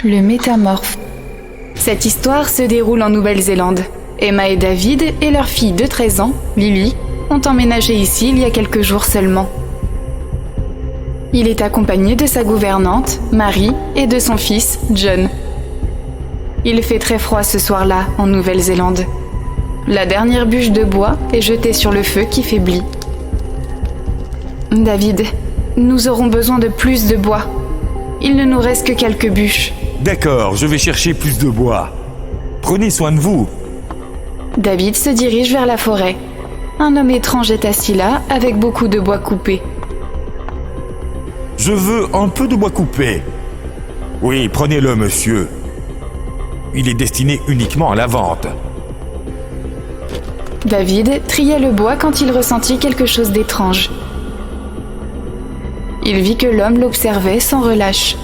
Le métamorphe. Cette histoire se déroule en Nouvelle-Zélande. Emma et David et leur fille de 13 ans, Lily, ont emménagé ici il y a quelques jours seulement. Il est accompagné de sa gouvernante, Marie, et de son fils, John. Il fait très froid ce soir-là, en Nouvelle-Zélande. La dernière bûche de bois est jetée sur le feu qui faiblit. David, nous aurons besoin de plus de bois. Il ne nous reste que quelques bûches. D'accord, je vais chercher plus de bois. Prenez soin de vous. David se dirige vers la forêt. Un homme étrange est assis là, avec beaucoup de bois coupé. Je veux un peu de bois coupé. Oui, prenez-le, monsieur. Il est destiné uniquement à la vente. David triait le bois quand il ressentit quelque chose d'étrange. Il vit que l'homme l'observait sans relâche.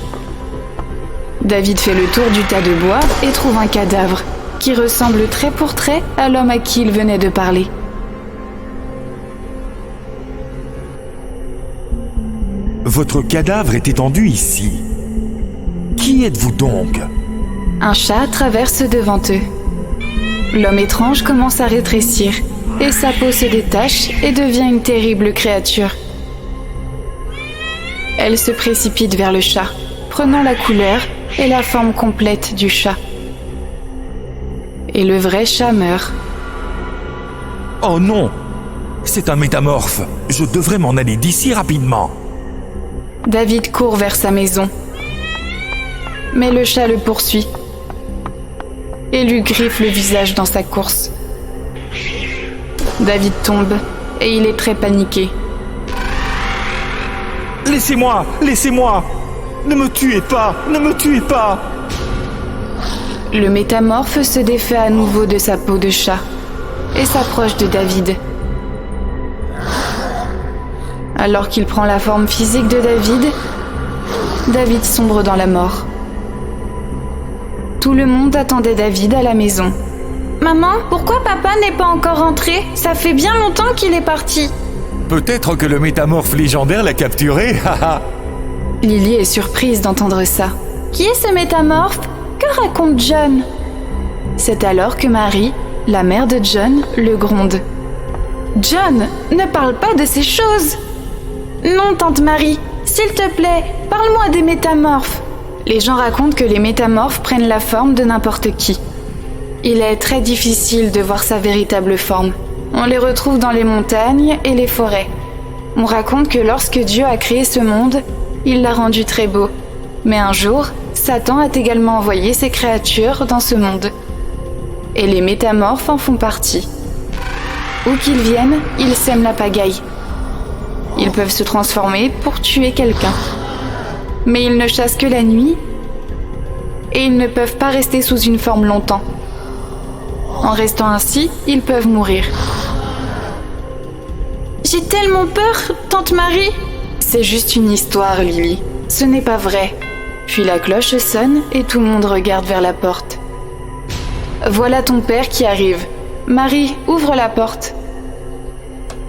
David fait le tour du tas de bois et trouve un cadavre qui ressemble trait pour trait à l'homme à qui il venait de parler. Votre cadavre est étendu ici. Qui êtes-vous donc? Un chat traverse devant eux. L'homme étrange commence à rétrécir et sa peau se détache et devient une terrible créature. Elle se précipite vers le chat, prenant la couleur et la forme complète du chat. Et le vrai chat meurt. Oh non! C'est un métamorphe. Je devrais m'en aller d'ici rapidement. David court vers sa maison. Mais le chat le poursuit et lui griffe le visage dans sa course. David tombe et il est très paniqué. Laissez-moi! Laissez-moi! Ne me tuez pas! Ne me tuez pas! Le métamorphe se défait à nouveau de sa peau de chat et s'approche de David. Alors qu'il prend la forme physique de David, David sombre dans la mort. Tout le monde attendait David à la maison. « Maman, pourquoi papa n'est pas encore rentré? Ça fait bien longtemps qu'il est parti. » Peut-être que le métamorphe légendaire l'a capturé, haha. Lily est surprise d'entendre ça. « Qui est ce métamorphe? Que raconte John ?» C'est alors que Marie, la mère de John, le gronde. « John, ne parle pas de ces choses !»« Non, tante Marie, s'il te plaît, parle-moi des métamorphes. » Les gens racontent que les métamorphes prennent la forme de n'importe qui. Il est très difficile de voir sa véritable forme. On les retrouve dans les montagnes et les forêts. On raconte que lorsque Dieu a créé ce monde, il l'a rendu très beau. Mais un jour, Satan a également envoyé ses créatures dans ce monde. Et les métamorphes en font partie. Où qu'ils viennent, ils sèment la pagaille. Ils peuvent se transformer pour tuer quelqu'un. Mais ils ne chassent que la nuit et ils ne peuvent pas rester sous une forme longtemps. En restant ainsi, ils peuvent mourir. J'ai tellement peur, tante Marie. C'est juste une histoire, Lily. Ce n'est pas vrai. Puis la cloche sonne et tout le monde regarde vers la porte. Voilà ton père qui arrive. Marie, ouvre la porte.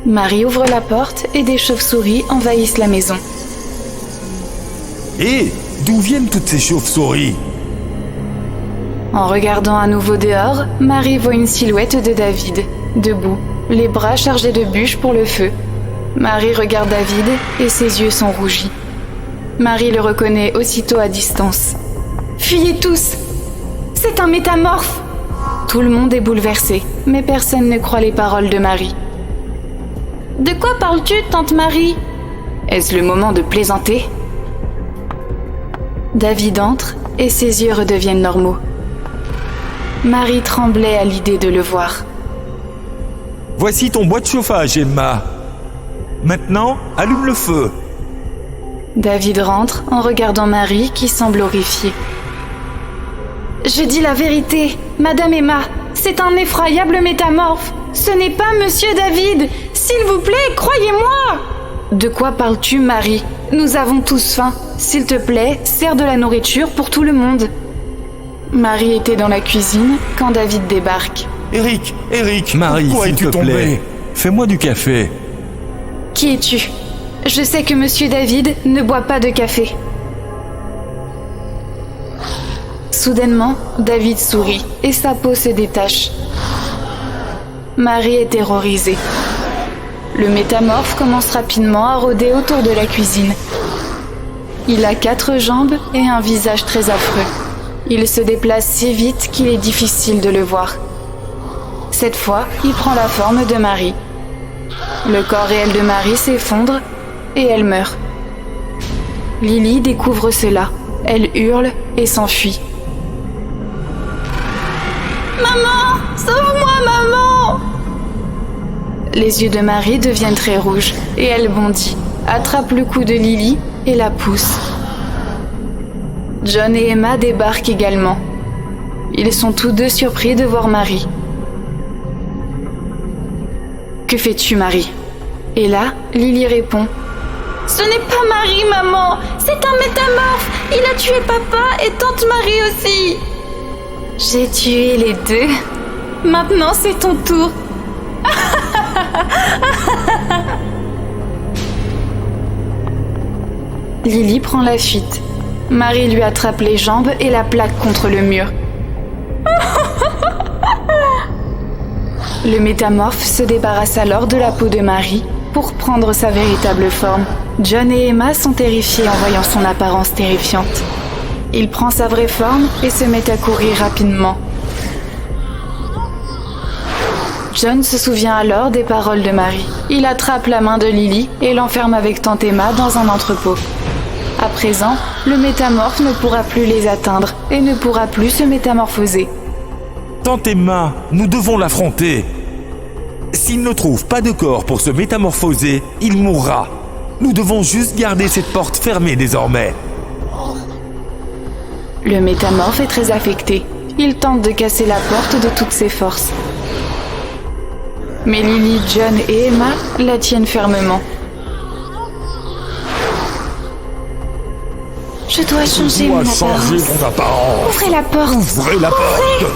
Marie ouvre la porte et des chauves-souris envahissent la maison. Hé, d'où viennent toutes ces chauves-souris? En regardant à nouveau dehors, Marie voit une silhouette de David, debout, les bras chargés de bûches pour le feu. Marie regarde David et ses yeux sont rougis. Marie le reconnaît aussitôt à distance. « Fuyez tous! C'est un métamorphe !» Tout le monde est bouleversé, mais personne ne croit les paroles de Marie. « De quoi parles-tu, tante Marie ?» Est-ce le moment de plaisanter? David entre et ses yeux redeviennent normaux. Marie tremblait à l'idée de le voir. Voici ton bois de chauffage, Emma. Maintenant, allume le feu. David rentre en regardant Marie qui semble horrifiée. Je dis la vérité, Madame Emma, c'est un effroyable métamorphe. Ce n'est pas Monsieur David. S'il vous plaît, croyez-moi. De quoi parles-tu, Marie? Nous avons tous faim. S'il te plaît, sers de la nourriture pour tout le monde. Marie était dans la cuisine quand David débarque. Eric, Marie, pourquoi s'il es-tu te tombé? plaît, fais-moi du café. Qui es-tu? Je sais que Monsieur David ne boit pas de café. Soudainement, David sourit et sa peau se détache. Marie est terrorisée. Le métamorphe commence rapidement à rôder autour de la cuisine. Il a 4 jambes et un visage très affreux. Il se déplace si vite qu'il est difficile de le voir. Cette fois, il prend la forme de Marie. Le corps réel de Marie s'effondre et elle meurt. Lily découvre cela. Elle hurle et s'enfuit. Maman! Sauve-moi, maman! Les yeux de Marie deviennent très rouges et elle bondit, attrape le cou de Lily et la pousse. John et Emma débarquent également. Ils sont tous deux surpris de voir Marie. « Que fais-tu, Marie ?» Et là, Lily répond. « Ce n'est pas Marie, maman! C'est un métamorphe! Il a tué papa et tante Marie aussi! » « J'ai tué les deux. Maintenant, c'est ton tour. » Lily prend la fuite. Marie lui attrape les jambes et la plaque contre le mur. Le métamorphe se débarrasse alors de la peau de Marie pour prendre sa véritable forme. John et Emma sont terrifiés en voyant son apparence terrifiante. Il prend sa vraie forme et se met à courir rapidement. John se souvient alors des paroles de Marie. Il attrape la main de Lily et l'enferme avec tante Emma dans un entrepôt. À présent, le métamorphe ne pourra plus les atteindre et ne pourra plus se métamorphoser. Tante Emma, nous devons l'affronter. S'il ne trouve pas de corps pour se métamorphoser, il mourra. Nous devons juste garder cette porte fermée désormais. Le métamorphe est très affecté. Il tente de casser la porte de toutes ses forces. Mais Lily, John et Emma la tiennent fermement. Je dois changer mon apparence. Ouvrez la porte. Ouvrez la porte.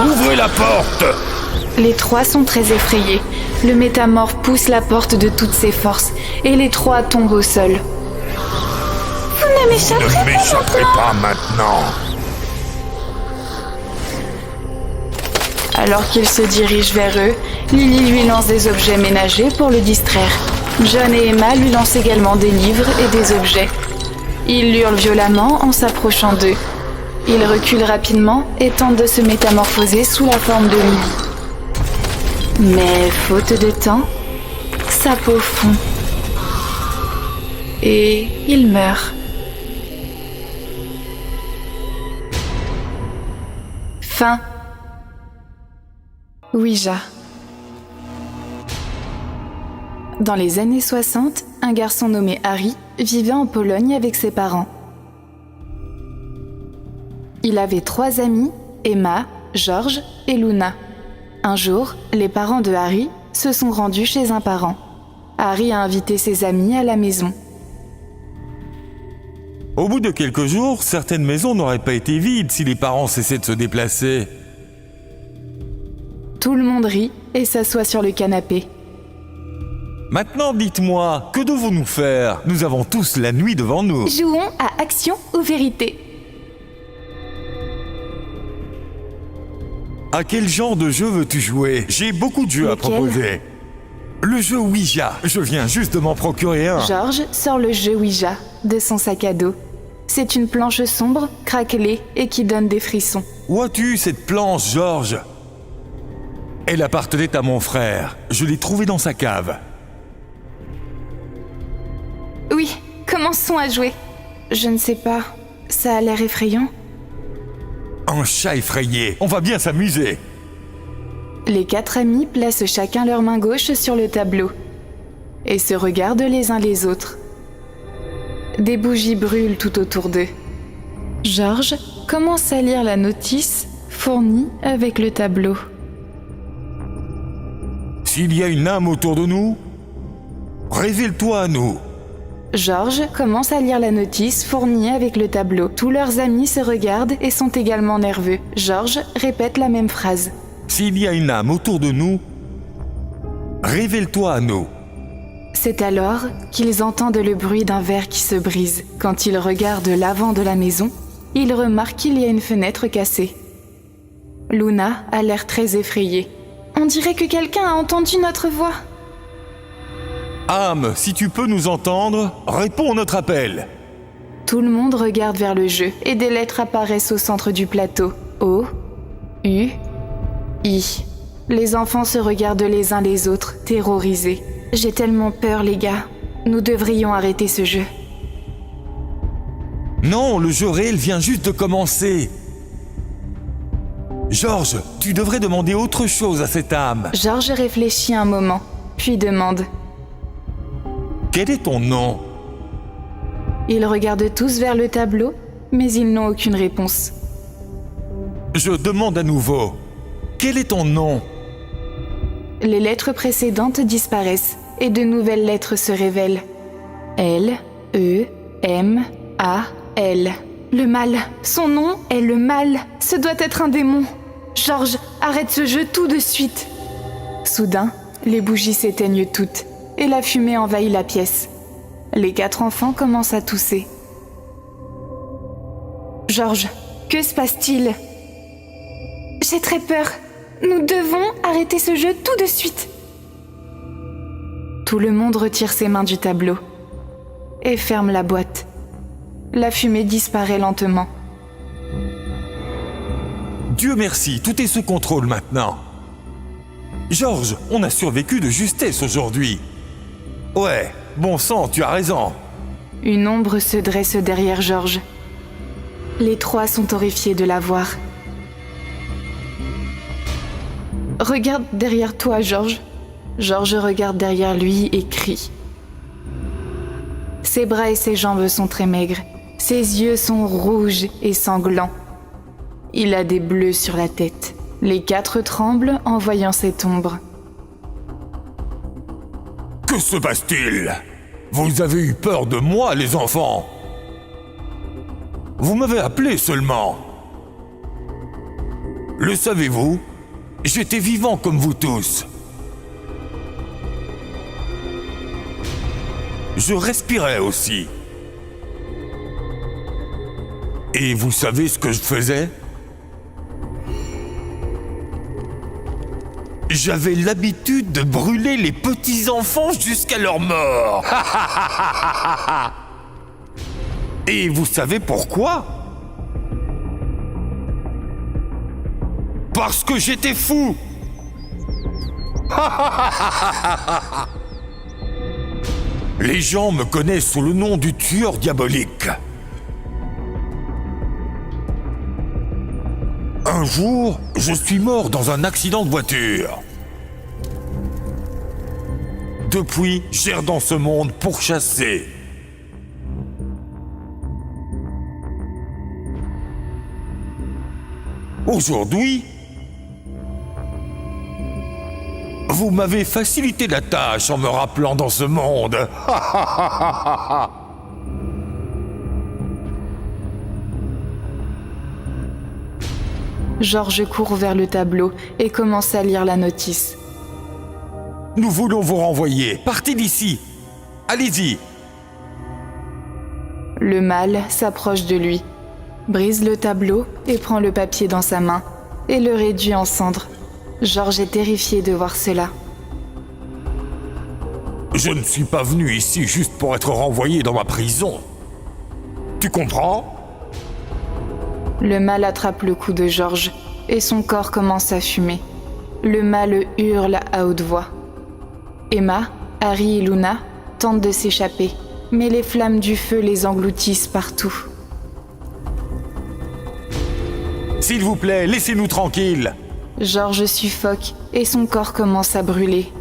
Ouvrez la porte. Les trois sont très effrayés. Le métamorphe pousse la porte de toutes ses forces et les trois tombent au sol. Vous ne m'échapperez pas maintenant. Alors qu'il se dirige vers eux, Lily lui lance des objets ménagers pour le distraire. John et Emma lui lancent également des livres et des objets. Ils hurlent violemment en s'approchant d'eux. Ils reculent rapidement et tentent de se métamorphoser sous la forme de Lily. Mais faute de temps, sa peau fond. Et il meurt. Fin. Ouija. Dans les années 60, un garçon nommé Harry vivait en Pologne avec ses parents. Il avait 3 amis, Emma, George et Luna. Un jour, les parents de Harry se sont rendus chez un parent. Harry a invité ses amis à la maison. Au bout de quelques jours, certaines maisons n'auraient pas été vides si les parents cessaient de se déplacer. Tout le monde rit et s'assoit sur le canapé. Maintenant, dites-moi, que devons-nous faire? Nous avons tous la nuit devant nous. Jouons à action ou vérité. À quel genre de jeu veux-tu jouer? J'ai beaucoup de jeux à proposer. Le jeu Ouija, je viens juste de m'en procurer un. George sort le jeu Ouija de son sac à dos. C'est une planche sombre, craquelée et qui donne des frissons. Où as-tu cette planche, George? Elle appartenait à mon frère. Je l'ai trouvée dans sa cave. Oui, commençons à jouer. Je ne sais pas, ça a l'air effrayant. Un chat effrayé, on va bien s'amuser. Les 4 amis placent chacun leur main gauche sur le tableau et se regardent les uns les autres. Des bougies brûlent tout autour d'eux. George commence à lire la notice fournie avec le tableau. S'il y a une âme autour de nous, révèle-toi à nous. George commence à lire la notice fournie avec le tableau. Tous leurs amis se regardent et sont également nerveux. George répète la même phrase. S'il y a une âme autour de nous, révèle-toi à nous. C'est alors qu'ils entendent le bruit d'un verre qui se brise. Quand ils regardent l'avant de la maison, il remarque qu'il y a une fenêtre cassée. Luna a l'air très effrayée. On dirait que quelqu'un a entendu notre voix. Âme, si tu peux nous entendre, réponds à notre appel. Tout le monde regarde vers le jeu et des lettres apparaissent au centre du plateau. O, U, I. Les enfants se regardent les uns les autres, terrorisés. J'ai tellement peur, les gars. Nous devrions arrêter ce jeu. Non, le jeu réel vient juste de commencer. Georges, tu devrais demander autre chose à cette âme. Georges réfléchit un moment, puis demande. Quel est ton nom? Ils regardent tous vers le tableau, mais ils n'ont aucune réponse. Je demande à nouveau. Quel est ton nom? Les lettres précédentes disparaissent et de nouvelles lettres se révèlent. L, E, M, A, L. Le mal. Son nom est le mal. Ce doit être un démon. Georges, arrête ce jeu tout de suite. Soudain, les bougies s'éteignent toutes et la fumée envahit la pièce. Les 4 enfants commencent à tousser. Georges, que se passe-t-il? J'ai très peur. Nous devons arrêter ce jeu tout de suite. Tout le monde retire ses mains du tableau et ferme la boîte. La fumée disparaît lentement. Dieu merci, tout est sous contrôle maintenant. Georges, on a survécu de justesse aujourd'hui. Ouais, bon sang, tu as raison. Une ombre se dresse derrière Georges. Les 3 sont horrifiés de la voir. Regarde derrière toi, Georges. Georges regarde derrière lui et crie. Ses bras et ses jambes sont très maigres. Ses yeux sont rouges et sanglants. Il a des bleus sur la tête. Les 4 tremblent en voyant cette ombre. Que se passe-t-il? Vous avez eu peur de moi, les enfants? Vous m'avez appelé seulement. Le savez-vous? J'étais vivant comme vous tous. Je respirais aussi. Et vous savez ce que je faisais? J'avais l'habitude de brûler les petits-enfants jusqu'à leur mort. Et vous savez pourquoi? Parce que j'étais fou. Les gens me connaissent sous le nom du tueur diabolique. Un jour, je suis mort dans un accident de voiture. Depuis, j'erre dans ce monde pourchassé. Aujourd'hui, vous m'avez facilité la tâche en me rappelant dans ce monde. Georges court vers le tableau et commence à lire la notice. Nous voulons vous renvoyer. Partez d'ici. Allez-y. Le mal s'approche de lui, brise le tableau et prend le papier dans sa main et le réduit en cendres. Georges est terrifié de voir cela. Je ne suis pas venu ici juste pour être renvoyé dans ma prison. Tu comprends? Le mal attrape le cou de Georges et son corps commence à fumer. Le mal hurle à haute voix. Emma, Harry et Luna tentent de s'échapper, mais les flammes du feu les engloutissent partout. S'il vous plaît, laissez-nous tranquilles. Georges suffoque et son corps commence à brûler.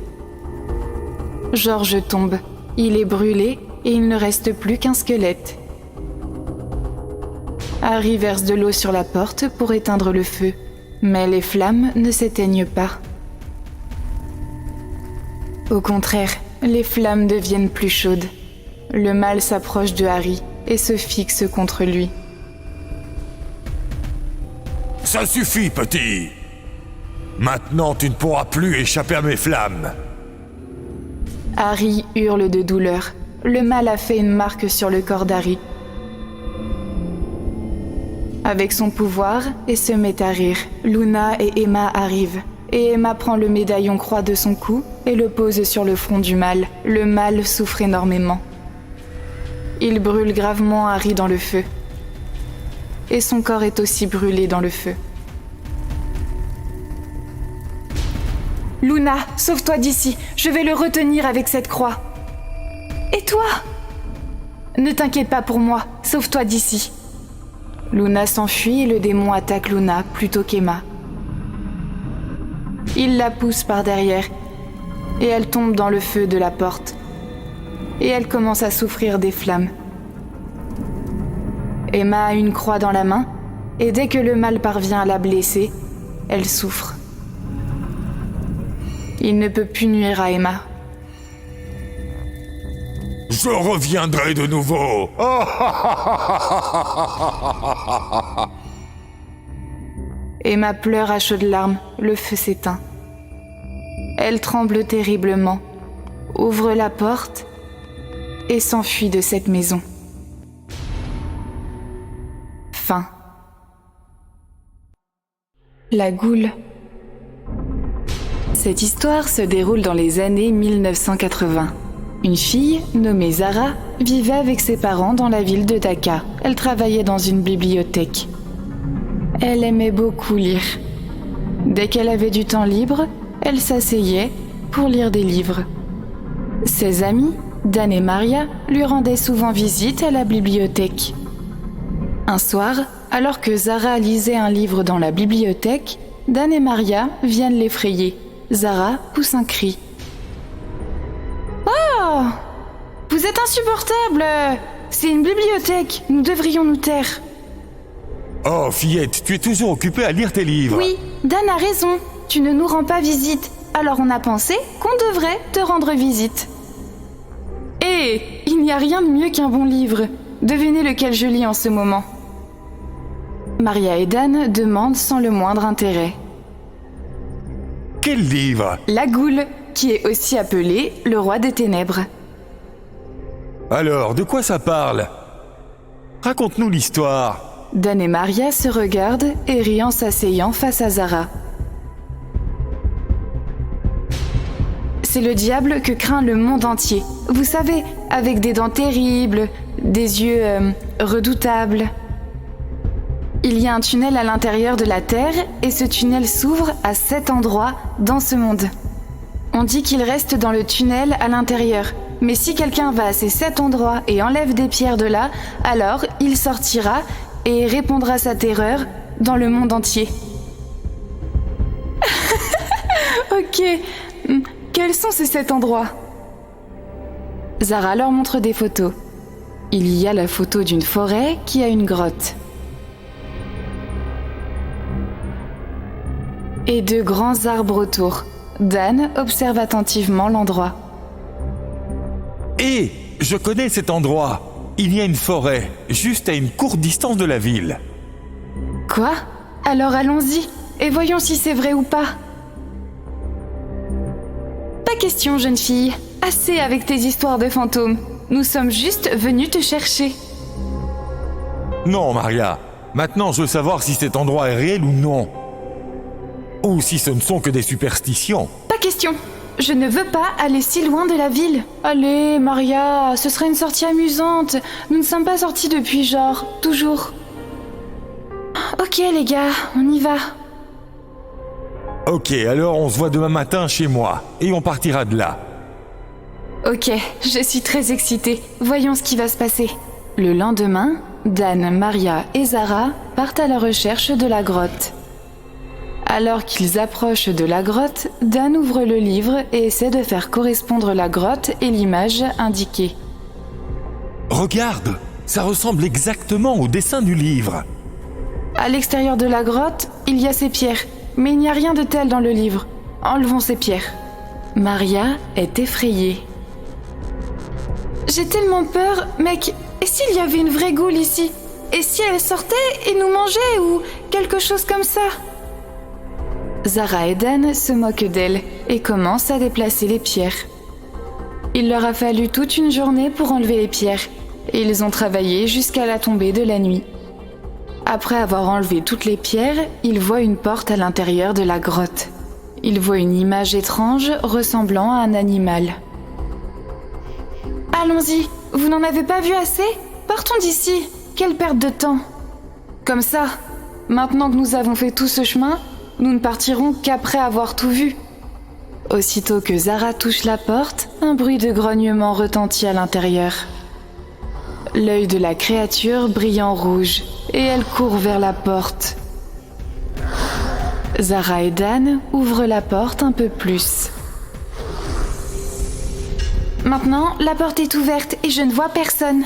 Georges tombe. Il est brûlé et il ne reste plus qu'un squelette. Harry verse de l'eau sur la porte pour éteindre le feu, mais les flammes ne s'éteignent pas. Au contraire, les flammes deviennent plus chaudes. Le mal s'approche de Harry et se fixe contre lui. Ça suffit, petit. Maintenant, tu ne pourras plus échapper à mes flammes. Harry hurle de douleur. Le mal a fait une marque sur le corps d'Harry. avec son pouvoir et se met à rire. Luna et Emma arrivent. Et Emma prend le médaillon croix de son cou et le pose sur le front du mâle. Le mâle souffre énormément. Il brûle gravement Harry dans le feu. Et son corps est aussi brûlé dans le feu. Luna, sauve-toi d'ici, je vais le retenir avec cette croix. Et toi? Ne t'inquiète pas pour moi, sauve-toi d'ici. Luna s'enfuit et le démon attaque Luna plutôt qu'Emma. Il la pousse par derrière et elle tombe dans le feu de la porte. Et elle commence à souffrir des flammes. Emma a une croix dans la main et dès que le mal parvient à la blesser, elle souffre. Il ne peut plus nuire à Emma. Je reviendrai de nouveau. Emma pleure à chaudes larmes, le feu s'éteint. Elle tremble terriblement, ouvre la porte et s'enfuit de cette maison. Fin. La Goule. Cette histoire se déroule dans les années 1980. Une fille, nommée Zara, vivait avec ses parents dans la ville de Dhaka. Elle travaillait dans une bibliothèque. Elle aimait beaucoup lire. Dès qu'elle avait du temps libre, elle s'asseyait pour lire des livres. Ses amis, Dan et Maria, lui rendaient souvent visite à la bibliothèque. Un soir, alors que Zara lisait un livre dans la bibliothèque, Dan et Maria viennent l'effrayer. Zara pousse un cri. « Oh! Vous êtes insupportable! C'est une bibliothèque, nous devrions nous taire. » Oh, fillette, tu es toujours occupée à lire tes livres. Oui, Dan a raison, tu ne nous rends pas visite. Alors on a pensé qu'on devrait te rendre visite. Hé, il n'y a rien de mieux qu'un bon livre. Devinez lequel je lis en ce moment. Maria et Dan demandent sans le moindre intérêt. Quel livre? La Goule, qui est aussi appelé le roi des ténèbres. Alors, de quoi ça parle? Raconte-nous l'histoire. Dan et Maria se regardent et rient en s'asseyant face à Zara. C'est le diable que craint le monde entier. Vous savez, avec des dents terribles, des yeux redoutables. Il y a un tunnel à l'intérieur de la Terre et ce tunnel s'ouvre à 7 endroits dans ce monde. On dit qu'il reste dans le tunnel à l'intérieur. Mais si quelqu'un va à ces 7 endroits et enlève des pierres de là, alors il sortira et répandra sa terreur dans le monde entier. Ok, quels sont ces 7 endroits? Zara leur montre des photos. Il y a la photo d'une forêt qui a une grotte. Et de grands arbres autour. Dan observe attentivement l'endroit. Hé, je connais cet endroit. Il y a une forêt, juste à une courte distance de la ville. Quoi? Alors allons-y, et voyons si c'est vrai ou pas. Pas question, jeune fille. Assez avec tes histoires de fantômes. Nous sommes juste venus te chercher. Non, Maria. Maintenant, je veux savoir si cet endroit est réel ou non. Ou si ce ne sont que des superstitions. Pas question. Je ne veux pas aller si loin de la ville. Allez, Maria, ce serait une sortie amusante. Nous ne sommes pas sortis depuis toujours. Ok, les gars, on y va. Ok, alors on se voit demain matin chez moi, et on partira de là. Ok, je suis très excitée. Voyons ce qui va se passer. Le lendemain, Dan, Maria et Zara partent à la recherche de la grotte. Alors qu'ils approchent de la grotte, Dan ouvre le livre et essaie de faire correspondre la grotte et l'image indiquée. Regarde, ça ressemble exactement au dessin du livre. À l'extérieur de la grotte, il y a ces pierres, mais il n'y a rien de tel dans le livre. Enlevons ces pierres. Maria est effrayée. J'ai tellement peur, mec. Et s'il y avait une vraie goule ici? Et si elle sortait et nous mangeait ou quelque chose comme ça? Zara et Dan se moquent d'elle et commencent à déplacer les pierres. Il leur a fallu toute une journée pour enlever les pierres et ils ont travaillé jusqu'à la tombée de la nuit. Après avoir enlevé toutes les pierres, il voit une porte à l'intérieur de la grotte. Il voit une image étrange ressemblant à un animal. Allons-y, vous n'en avez pas vu assez? Partons d'ici, quelle perte de temps! Comme ça, maintenant que nous avons fait tout ce chemin, nous ne partirons qu'après avoir tout vu. Aussitôt que Zara touche la porte, un bruit de grognement retentit à l'intérieur. L'œil de la créature brille en rouge et elle court vers la porte. Zara et Dan ouvrent la porte un peu plus. Maintenant, la porte est ouverte et je ne vois personne.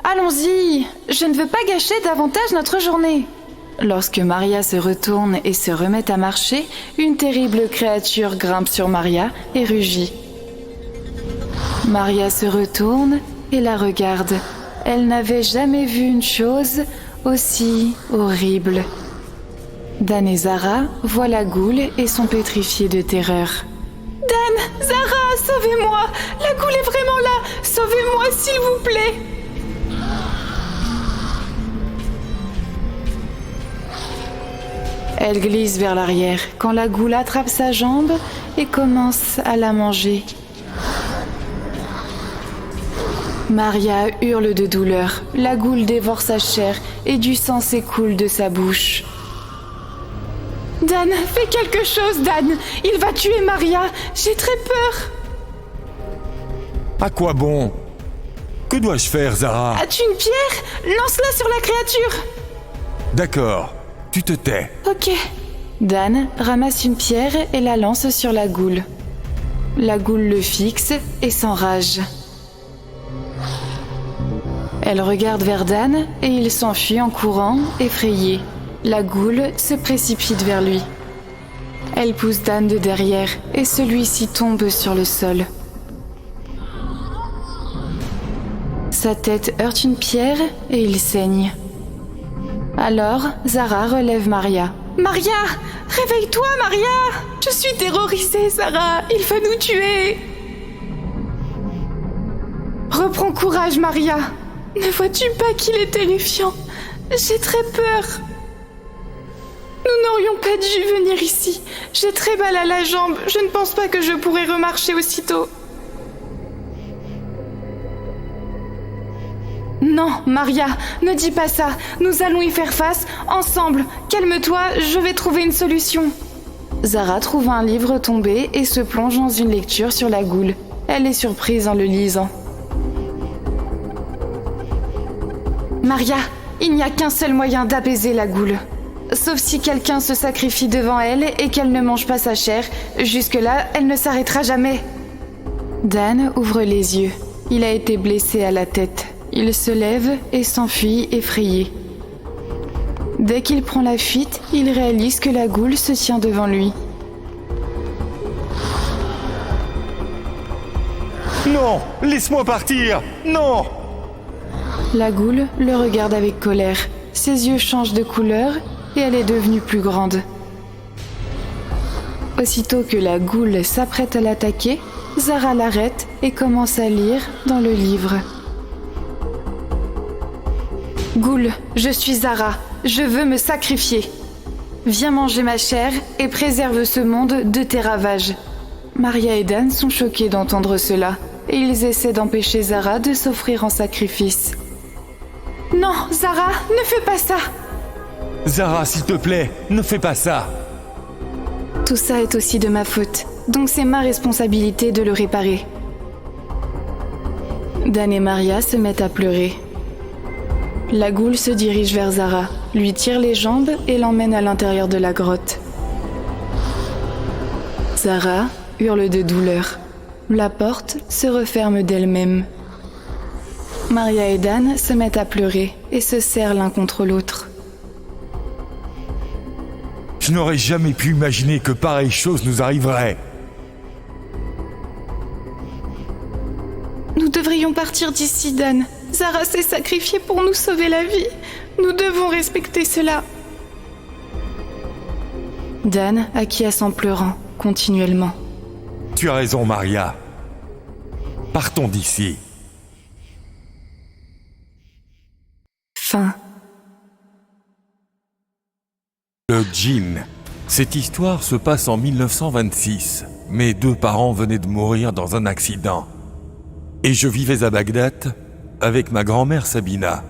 Allons-y, je ne veux pas gâcher davantage notre journée. Lorsque Maria se retourne et se remet à marcher, une terrible créature grimpe sur Maria et rugit. Maria se retourne et la regarde. Elle n'avait jamais vu une chose aussi horrible. Dan et Zara voient la goule et sont pétrifiés de terreur. Dan, Zara, sauvez-moi! La goule est vraiment là! Sauvez-moi, s'il vous plaît! Elle glisse vers l'arrière quand la goule attrape sa jambe et commence à la manger. Maria hurle de douleur. La goule dévore sa chair et du sang s'écoule de sa bouche. Dan, fais quelque chose, Dan! Il va tuer Maria! J'ai très peur! À quoi bon? Que dois-je faire, Zara? As-tu une pierre? Lance-la sur la créature! D'accord, tu te tais. Ok. Dan ramasse une pierre et la lance sur la goule. La goule le fixe et s'enrage. Elle regarde vers Dan et il s'enfuit en courant, effrayé. La goule se précipite vers lui. Elle pousse Dan de derrière et celui-ci tombe sur le sol. Sa tête heurte une pierre et il saigne. Alors, Zara relève Maria. Maria! Réveille-toi, Maria! Je suis terrorisée, Zara! Il va nous tuer! Reprends courage, Maria! Ne vois-tu pas qu'il est terrifiant? J'ai très peur. Nous n'aurions pas dû venir ici. J'ai très mal à la jambe. Je ne pense pas que je pourrai remarcher aussitôt. Non, Maria, ne dis pas ça. Nous allons y faire face, ensemble. Calme-toi, je vais trouver une solution. Zara trouve un livre tombé et se plonge dans une lecture sur la goule. Elle est surprise en le lisant. Maria, il n'y a qu'un seul moyen d'apaiser la goule. Sauf si quelqu'un se sacrifie devant elle et qu'elle ne mange pas sa chair. Jusque-là, elle ne s'arrêtera jamais. Dan ouvre les yeux. Il a été blessé à la tête. Il se lève et s'enfuit effrayé. Dès qu'il prend la fuite, il réalise que la goule se tient devant lui. Non! Laisse-moi partir! Non! La goule le regarde avec colère. Ses yeux changent de couleur et elle est devenue plus grande. Aussitôt que la goule s'apprête à l'attaquer, Zara l'arrête et commence à lire dans le livre. Goule, je suis Zara. Je veux me sacrifier. Viens manger ma chair et préserve ce monde de tes ravages. Maria et Dan sont choqués d'entendre cela et ils essaient d'empêcher Zara de s'offrir en sacrifice. Non, Zara, ne fais pas ça! Zara, s'il te plaît, ne fais pas ça! Tout ça est aussi de ma faute, donc c'est ma responsabilité de le réparer. Dan et Maria se mettent à pleurer. La goule se dirige vers Zara, lui tire les jambes et l'emmène à l'intérieur de la grotte. Zara hurle de douleur. La porte se referme d'elle-même. Maria et Dan se mettent à pleurer et se serrent l'un contre l'autre. Je n'aurais jamais pu imaginer que pareille chose nous arriverait. Nous devrions partir d'ici, Dan. Zara s'est sacrifiée pour nous sauver la vie. Nous devons respecter cela. Dan acquiesce en pleurant, continuellement. Tu as raison, Maria. Partons d'ici. Fin. Le djinn. Cette histoire se passe en 1926. Mes 2 parents venaient de mourir dans un accident. Et je vivais à Bagdad avec ma grand-mère Sabina.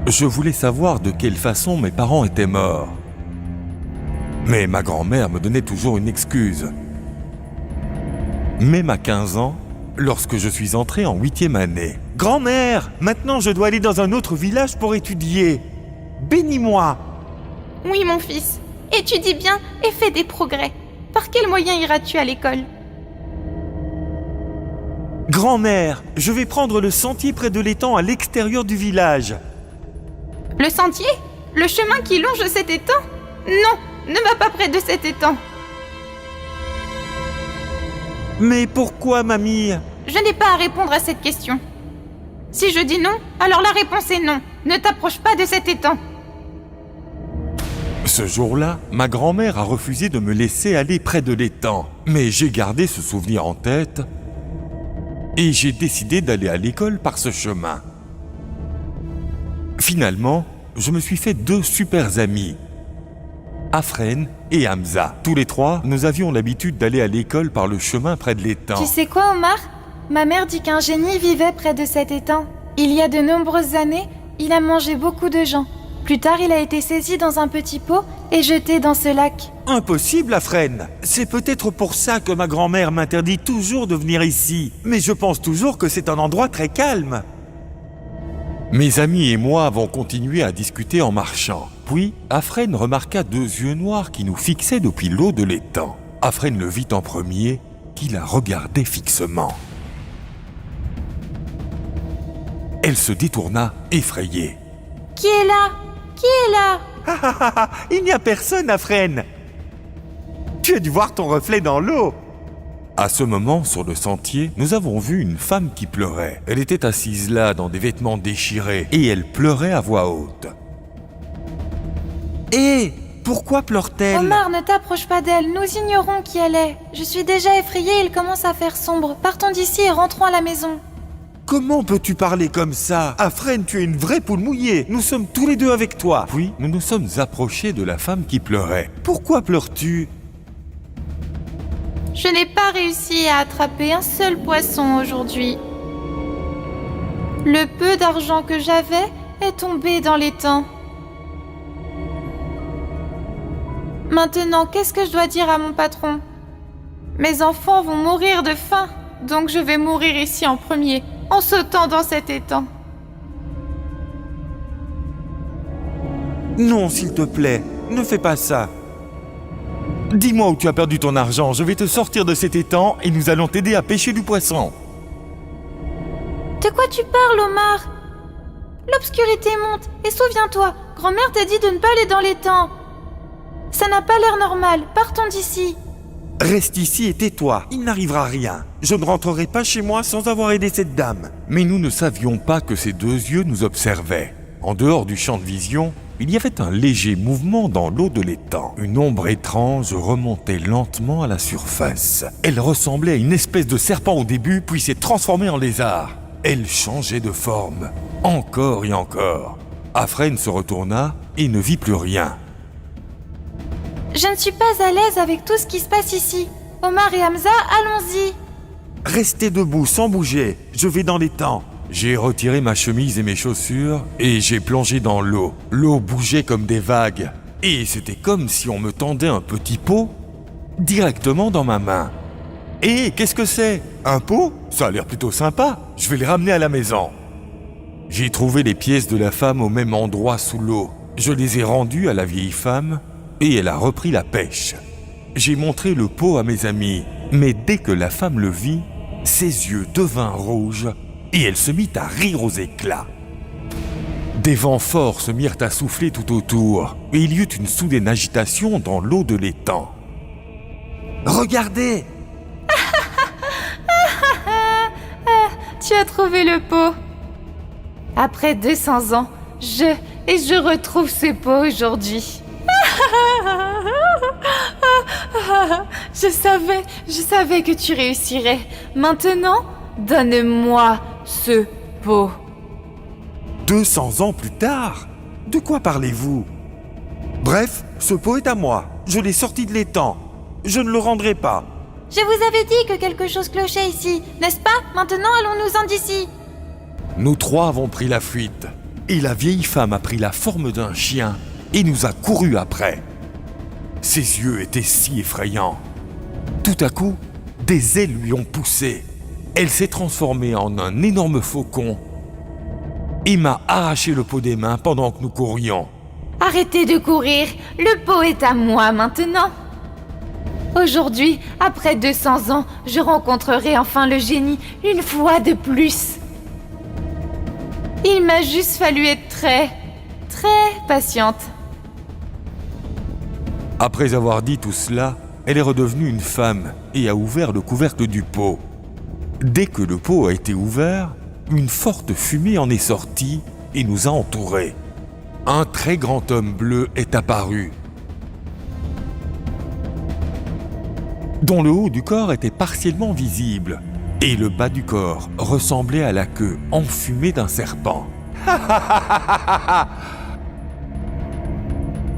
Je voulais savoir de quelle façon mes parents étaient morts. Mais ma grand-mère me donnait toujours une excuse. Même à 15 ans, lorsque je suis entré en 8e année. « Grand-mère, maintenant je dois aller dans un autre village pour étudier. Bénis-moi !» Oui, mon fils. Étudie bien et fais des progrès. Par quel moyen iras-tu à l'école ? Grand-mère, je vais prendre le sentier près de l'étang à l'extérieur du village. Le sentier ? Le chemin qui longe cet étang ? Non, ne va pas près de cet étang. Mais pourquoi, mamie ? Je n'ai pas à répondre à cette question. Si je dis non, alors la réponse est non. Ne t'approche pas de cet étang. Ce jour-là, ma grand-mère a refusé de me laisser aller près de l'étang. Mais j'ai gardé ce souvenir en tête et j'ai décidé d'aller à l'école par ce chemin. Finalement, je me suis fait 2 super amis, Afren et Hamza. Tous les 3, nous avions l'habitude d'aller à l'école par le chemin près de l'étang. Tu sais quoi, Omar ? Ma mère dit qu'un génie vivait près de cet étang. Il y a de nombreuses années, il a mangé beaucoup de gens. Plus tard, il a été saisi dans un petit pot et jeté dans ce lac. Impossible, Afren. C'est peut-être pour ça que ma grand-mère m'interdit toujours de venir ici. Mais je pense toujours que c'est un endroit très calme. Mes amis et moi avons continué à discuter en marchant. Puis, Afren remarqua 2 yeux noirs qui nous fixaient depuis l'eau de l'étang. Afren le vit en premier, qui la regardait fixement. Elle se détourna, effrayée. « Qui est là ? Qui est là ?» Il n'y a personne, Afren. Tu as dû voir ton reflet dans l'eau. À ce moment, sur le sentier, nous avons vu une femme qui pleurait. Elle était assise là, dans des vêtements déchirés, et elle pleurait à voix haute. Hé, pourquoi pleure-t-elle ? Omar, ne t'approche pas d'elle, nous ignorons qui elle est. Je suis déjà effrayée, il commence à faire sombre. Partons d'ici et rentrons à la maison. Comment peux-tu parler comme ça ? Afren, tu es une vraie poule mouillée. Nous sommes tous les 2 avec toi. Puis, nous nous sommes approchés de la femme qui pleurait. Pourquoi pleures-tu ? Je n'ai pas réussi à attraper un seul poisson aujourd'hui. Le peu d'argent que j'avais est tombé dans l'étang. Maintenant, qu'est-ce que je dois dire à mon patron ? Mes enfants vont mourir de faim, donc je vais mourir ici en premier, en sautant dans cet étang. Non, s'il te plaît, ne fais pas ça. Dis-moi où tu as perdu ton argent, je vais te sortir de cet étang et nous allons t'aider à pêcher du poisson. De quoi tu parles, Omar ? L'obscurité monte, et souviens-toi, grand-mère t'a dit de ne pas aller dans l'étang. Ça n'a pas l'air normal, partons d'ici. Reste ici et tais-toi, il n'arrivera rien. Je ne rentrerai pas chez moi sans avoir aidé cette dame. Mais nous ne savions pas que ces 2 yeux nous observaient. En dehors du champ de vision, il y avait un léger mouvement dans l'eau de l'étang. Une ombre étrange remontait lentement à la surface. Elle ressemblait à une espèce de serpent au début, puis s'est transformée en lézard. Elle changeait de forme, encore et encore. Afren se retourna et ne vit plus rien. Je ne suis pas à l'aise avec tout ce qui se passe ici. Omar et Hamza, allons-y. Restez debout sans bouger, je vais dans l'étang. J'ai retiré ma chemise et mes chaussures et j'ai plongé dans l'eau. L'eau bougeait comme des vagues et c'était comme si on me tendait un petit pot directement dans ma main. Hé, qu'est-ce que c'est ? Un pot ? Ça a l'air plutôt sympa. Je vais les ramener à la maison. J'ai trouvé les pièces de la femme au même endroit sous l'eau. Je les ai rendues à la vieille femme et elle a repris la pêche. J'ai montré le pot à mes amis, mais dès que la femme le vit, ses yeux devinrent rouges et elle se mit à rire aux éclats. Des vents forts se mirent à souffler tout autour et il y eut une soudaine agitation dans l'eau de l'étang. « Regardez !» Tu as trouvé le pot. Après 200 ans, je retrouve ce pot aujourd'hui. Je savais que tu réussirais. Maintenant, donne-moi ce pot. 200 ans plus tard ? De quoi parlez-vous ? Bref, ce pot est à moi. Je l'ai sorti de l'étang. Je ne le rendrai pas. Je vous avais dit que quelque chose clochait ici, n'est-ce pas? Maintenant, allons-nous-en d'ici. Nous trois avons pris la fuite. Et la vieille femme a pris la forme d'un chien et nous a couru après. Ses yeux étaient si effrayants. Tout à coup, des ailes lui ont poussé. Elle s'est transformée en un énorme faucon et m'a arraché le pot des mains pendant que nous courions. Arrêtez de courir, le pot est à moi maintenant. Aujourd'hui, après 200 ans, je rencontrerai enfin le génie une fois de plus. Il m'a juste fallu être très patiente. Après avoir dit tout cela, elle est redevenue une femme et a ouvert le couvercle du pot. Dès que le pot a été ouvert, une forte fumée en est sortie et nous a entourés. Un très grand homme bleu est apparu, dont le haut du corps était partiellement visible et le bas du corps ressemblait à la queue enfumée d'un serpent.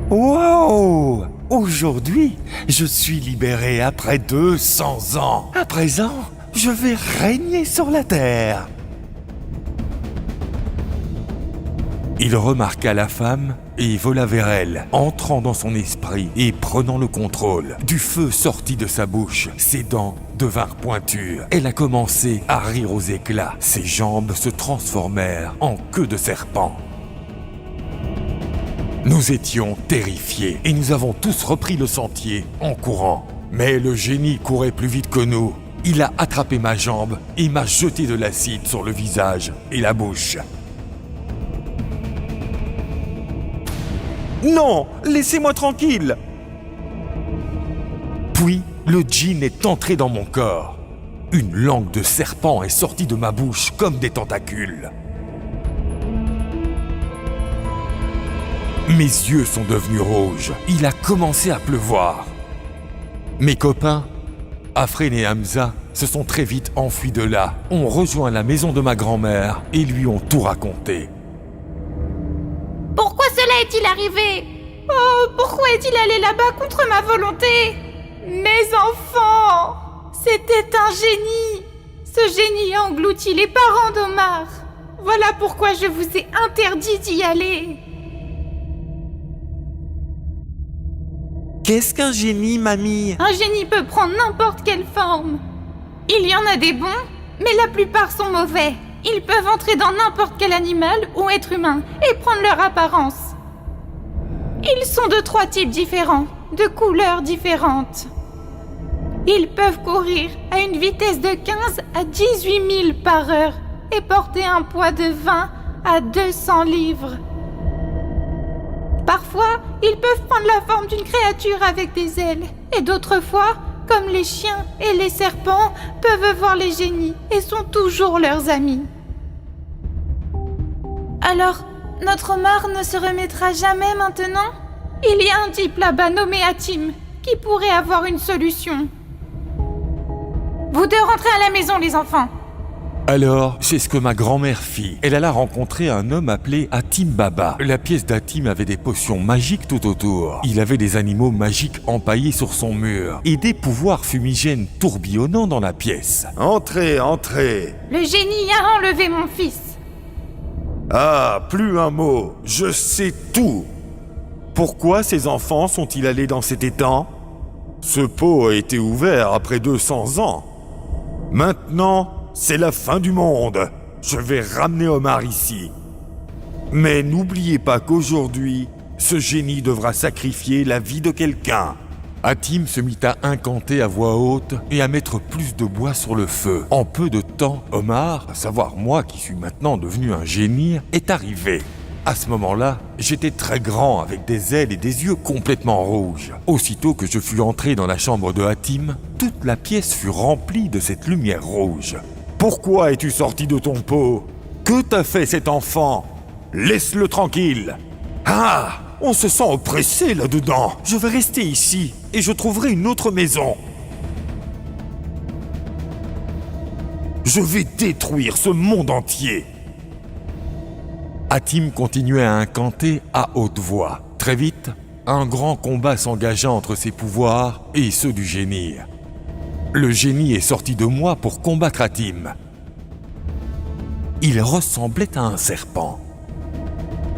Wow! Aujourd'hui, je suis libéré après 200 ans. À présent, je vais régner sur la terre. Il remarqua la femme et vola vers elle, entrant dans son esprit et prenant le contrôle. Du feu sortit de sa bouche, ses dents devinrent pointues. Elle a commencé à rire aux éclats. Ses jambes se transformèrent en queue de serpent. Nous étions terrifiés et nous avons tous repris le sentier en courant. Mais le génie courait plus vite que nous. Il a attrapé ma jambe et m'a jeté de l'acide sur le visage et la bouche. Non, laissez-moi tranquille. Puis, le djinn est entré dans mon corps. Une langue de serpent est sortie de ma bouche comme des tentacules. Mes yeux sont devenus rouges. Il a commencé à pleuvoir. Mes copains, Afrène et Hamza, se sont très vite enfuis de là, ont rejoint la maison de ma grand-mère et lui ont tout raconté. Pourquoi cela est-il arrivé? Oh, pourquoi est-il allé là-bas contre ma volonté? Mes enfants! C'était un génie! Ce génie a englouti les parents d'Omar. Voilà pourquoi je vous ai interdit d'y aller. Qu'est-ce qu'un génie, mamie? Un génie peut prendre n'importe quelle forme. Il y en a des bons, mais la plupart sont mauvais. Ils peuvent entrer dans n'importe quel animal ou être humain et prendre leur apparence. Ils sont de 3 types différents, de couleurs différentes. Ils peuvent courir à une vitesse de 15 à 18 000 par heure et porter un poids de 20 à 200 livres. Parfois, ils peuvent prendre la forme d'une créature avec des ailes et d'autres fois, comme les chiens et les serpents, peuvent voir les génies et sont toujours leurs amis. Alors, notre Omar ne se remettra jamais maintenant? Il y a un type là-bas nommé Hatim qui pourrait avoir une solution. Vous deux rentrez à la maison, les enfants. Alors, c'est ce que ma grand-mère fit. Elle alla rencontrer un homme appelé Hatim Baba. La pièce d'Hatim avait des potions magiques tout autour. Il avait des animaux magiques empaillés sur son mur et des pouvoirs fumigènes tourbillonnant dans la pièce. Entrez, entrez. Le génie a enlevé mon fils. Ah, plus un mot. Je sais tout. Pourquoi ces enfants sont-ils allés dans cet étang? Ce pot a été ouvert après 200 ans. Maintenant, c'est la fin du monde. Je vais ramener Omar ici. Mais n'oubliez pas qu'aujourd'hui, ce génie devra sacrifier la vie de quelqu'un. Hatim se mit à incanter à voix haute et à mettre plus de bois sur le feu. En peu de temps, Omar, à savoir moi qui suis maintenant devenu un génie, est arrivé. À ce moment-là, j'étais très grand avec des ailes et des yeux complètement rouges. Aussitôt que je fus entré dans la chambre de Hatim, toute la pièce fut remplie de cette lumière rouge. Pourquoi es-tu sorti de ton pot? Que t'a fait cet enfant? Laisse-le tranquille. Ah! On se sent oppressé là-dedans. Je vais rester ici et je trouverai une autre maison. Je vais détruire ce monde entier. Hatim continuait à incanter à haute voix. Très vite, Un grand combat s'engagea entre ses pouvoirs et ceux du génie. Le génie est sorti de moi pour combattre Atim. Il ressemblait à un serpent.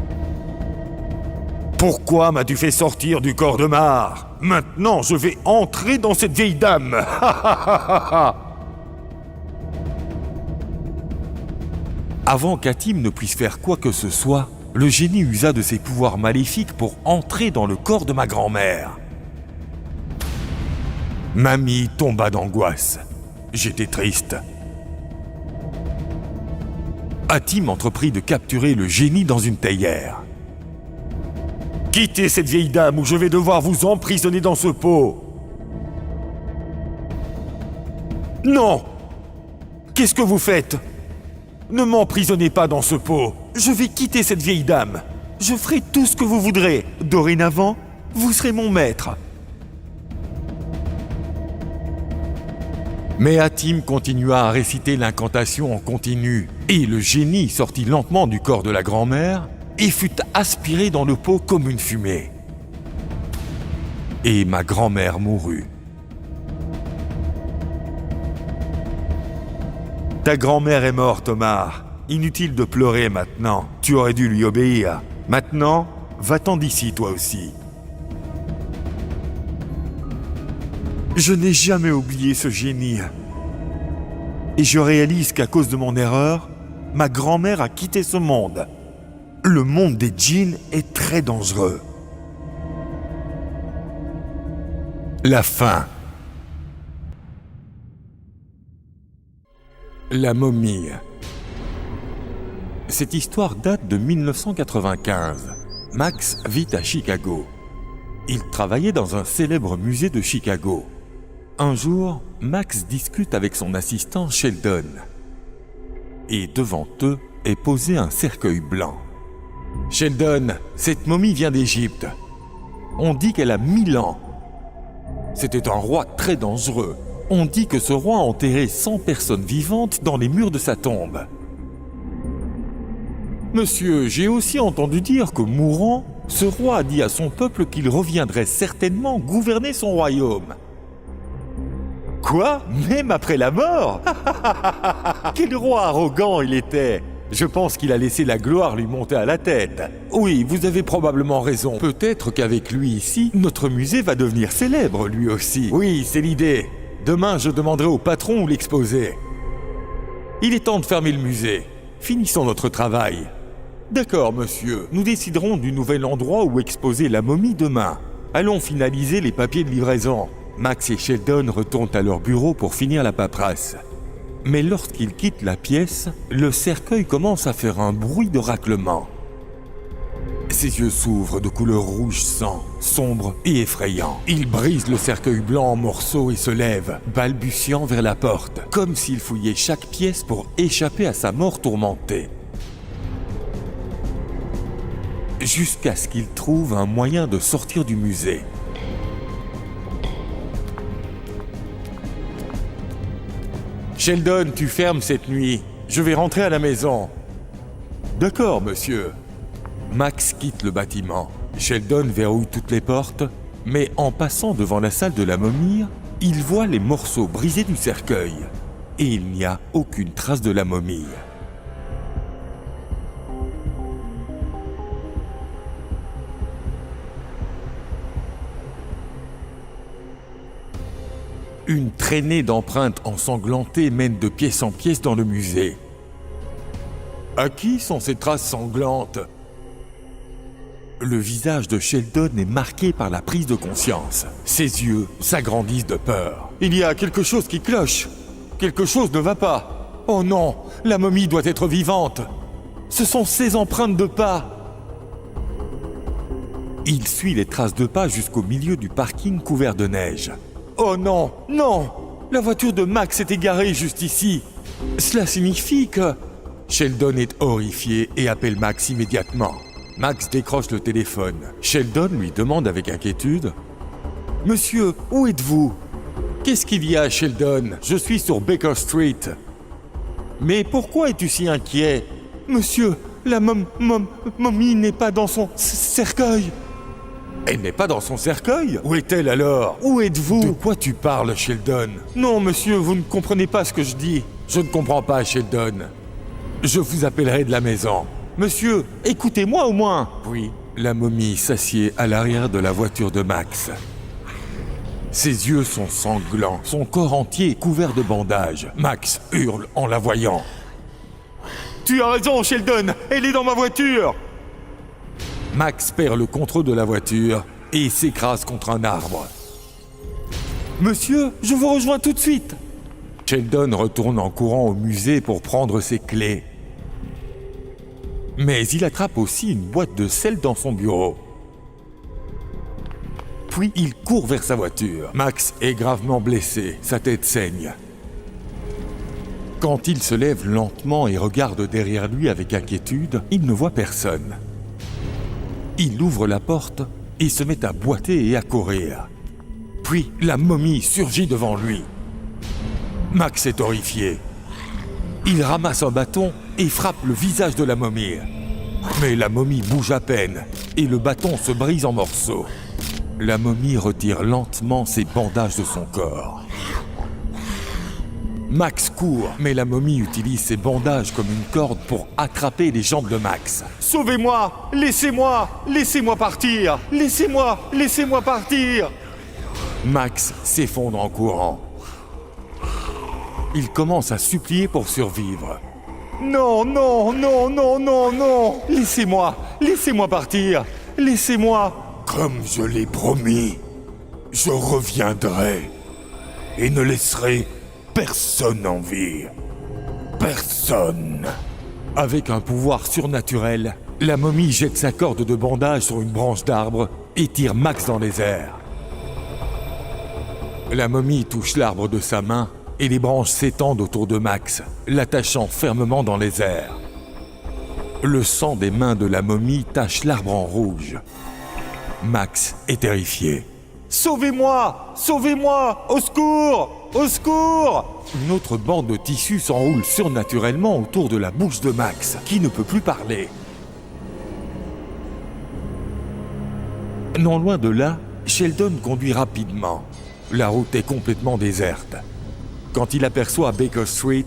« Pourquoi m'as-tu fait sortir du corps de Mar ? Maintenant, je vais entrer dans cette vieille dame. » Avant qu'Atim ne puisse faire quoi que ce soit, le génie usa de ses pouvoirs maléfiques pour entrer dans le corps de ma grand-mère. Mamie tomba d'angoisse. J'étais triste. Atim entreprit de capturer le génie dans une théière. « Quittez cette vieille dame ou je vais devoir vous emprisonner dans ce pot. »« Non ! Qu'est-ce que vous faites ? Ne m'emprisonnez pas dans ce pot. Je vais quitter cette vieille dame. Je ferai tout ce que vous voudrez. Dorénavant, vous serez mon maître. » Mais Atim continua à réciter l'incantation en continu, et le génie sortit lentement du corps de la grand-mère et fut aspiré dans le pot comme une fumée. Et ma grand-mère mourut. Ta grand-mère est morte, Omar. Inutile de pleurer maintenant. Tu aurais dû lui obéir. Maintenant, va-t'en d'ici, toi aussi. Je n'ai jamais oublié ce génie. Et je réalise qu'à cause de mon erreur, ma grand-mère a quitté ce monde. Le monde des djinns est très dangereux. La fin. La momie. Cette histoire date de 1995. Max vit à Chicago. Il travaillait dans un célèbre musée de Chicago. Un jour, Max discute avec son assistant Sheldon. Et devant eux est posé un cercueil blanc. « Sheldon, cette momie vient d'Égypte. On dit qu'elle a 1000 ans. C'était un roi très dangereux. On dit que ce roi a enterré 100 personnes vivantes dans les murs de sa tombe. Monsieur, j'ai aussi entendu dire que mourant, ce roi a dit à son peuple qu'il reviendrait certainement gouverner son royaume. » Quoi ? Même après la mort ? Quel roi arrogant il était ! Je pense qu'il a laissé la gloire lui monter à la tête. Oui, vous avez probablement raison. Peut-être qu'avec lui ici, notre musée va devenir célèbre lui aussi. Oui, c'est l'idée. Demain, je demanderai au patron où l'exposer. Il est temps de fermer le musée. Finissons notre travail. D'accord, monsieur. Nous déciderons du nouvel endroit où exposer la momie demain. Allons finaliser les papiers de livraison. Max et Sheldon retournent à leur bureau pour finir la paperasse. Mais lorsqu'ils quittent la pièce, le cercueil commence à faire un bruit de raclement. Ses yeux s'ouvrent de couleur rouge sang, sombre et effrayant. Il brise le cercueil blanc en morceaux et se lève, balbutiant vers la porte, comme s'il fouillait chaque pièce pour échapper à sa mort tourmentée. Jusqu'à ce qu'il trouve un moyen de sortir du musée. Sheldon, tu fermes cette nuit. Je vais rentrer à la maison. D'accord, monsieur. Max quitte le bâtiment. Sheldon verrouille toutes les portes, mais en passant devant la salle de la momie, il voit les morceaux brisés du cercueil. Et il n'y a aucune trace de la momie. Une traînée d'empreintes ensanglantées mène de pièce en pièce dans le musée. À qui sont ces traces sanglantes ? Le visage de Sheldon est marqué par la prise de conscience. Ses yeux s'agrandissent de peur. Il y a quelque chose qui cloche. Quelque chose ne va pas. Oh non, la momie doit être vivante. Ce sont ses empreintes de pas. Il suit les traces de pas jusqu'au milieu du parking couvert de neige. Oh non, non! La voiture de Max est égarée juste ici. Cela signifie que... Sheldon est horrifié et appelle Max immédiatement. Max décroche le téléphone. Sheldon lui demande avec inquiétude « Monsieur, où êtes-vous ? Qu'est-ce qu'il y a, Sheldon ? Je suis sur Baker Street. »« Mais pourquoi es-tu si inquiet ? Monsieur, la momie n'est pas dans son cercueil. » Elle n'est pas dans son cercueil. Où est-elle alors? Où êtes-vous? De quoi tu parles, Sheldon? Non, monsieur, vous ne comprenez pas ce que je dis. Je ne comprends pas, Sheldon. Je vous appellerai de la maison. Monsieur, écoutez-moi au moins. Puis, la momie s'assied à l'arrière de la voiture de Max. Ses yeux sont sanglants, son corps entier est couvert de bandages. Max hurle en la voyant. Tu as raison, Sheldon, elle est dans ma voiture. Max perd le contrôle de la voiture et s'écrase contre un arbre. Monsieur, je vous rejoins tout de suite. Sheldon retourne en courant au musée pour prendre ses clés. Mais il attrape aussi une boîte de sel dans son bureau. Puis il court vers sa voiture. Max est gravement blessé, sa tête saigne. Quand il se lève lentement et regarde derrière lui avec inquiétude, il ne voit personne. Il ouvre la porte et se met à boiter et à courir. Puis la momie surgit devant lui. Max est horrifié. Il ramasse un bâton et frappe le visage de la momie. Mais la momie bouge à peine et le bâton se brise en morceaux. La momie retire lentement ses bandages de son corps. Max court, mais la momie utilise ses bandages comme une corde pour attraper les jambes de Max. « Sauvez-moi! Laissez-moi! Laissez-moi partir! Laissez-moi partir !» Max s'effondre en courant. Il commence à supplier pour survivre. « Non! Laissez-moi partir! Laissez-moi! Comme je l'ai promis, je reviendrai et ne laisserai personne en vie. Personne. » Avec un pouvoir surnaturel, la momie jette sa corde de bandage sur une branche d'arbre et tire Max dans les airs. La momie touche l'arbre de sa main et les branches s'étendent autour de Max, l'attachant fermement dans les airs. Le sang des mains de la momie tache l'arbre en rouge. Max est terrifié. « Sauvez-moi! Sauvez-moi! Au secours! Au secours !» Une autre bande de tissu s'enroule surnaturellement autour de la bouche de Max, qui ne peut plus parler. Non loin de là, Sheldon conduit rapidement. La route est complètement déserte. Quand il aperçoit Baker Street,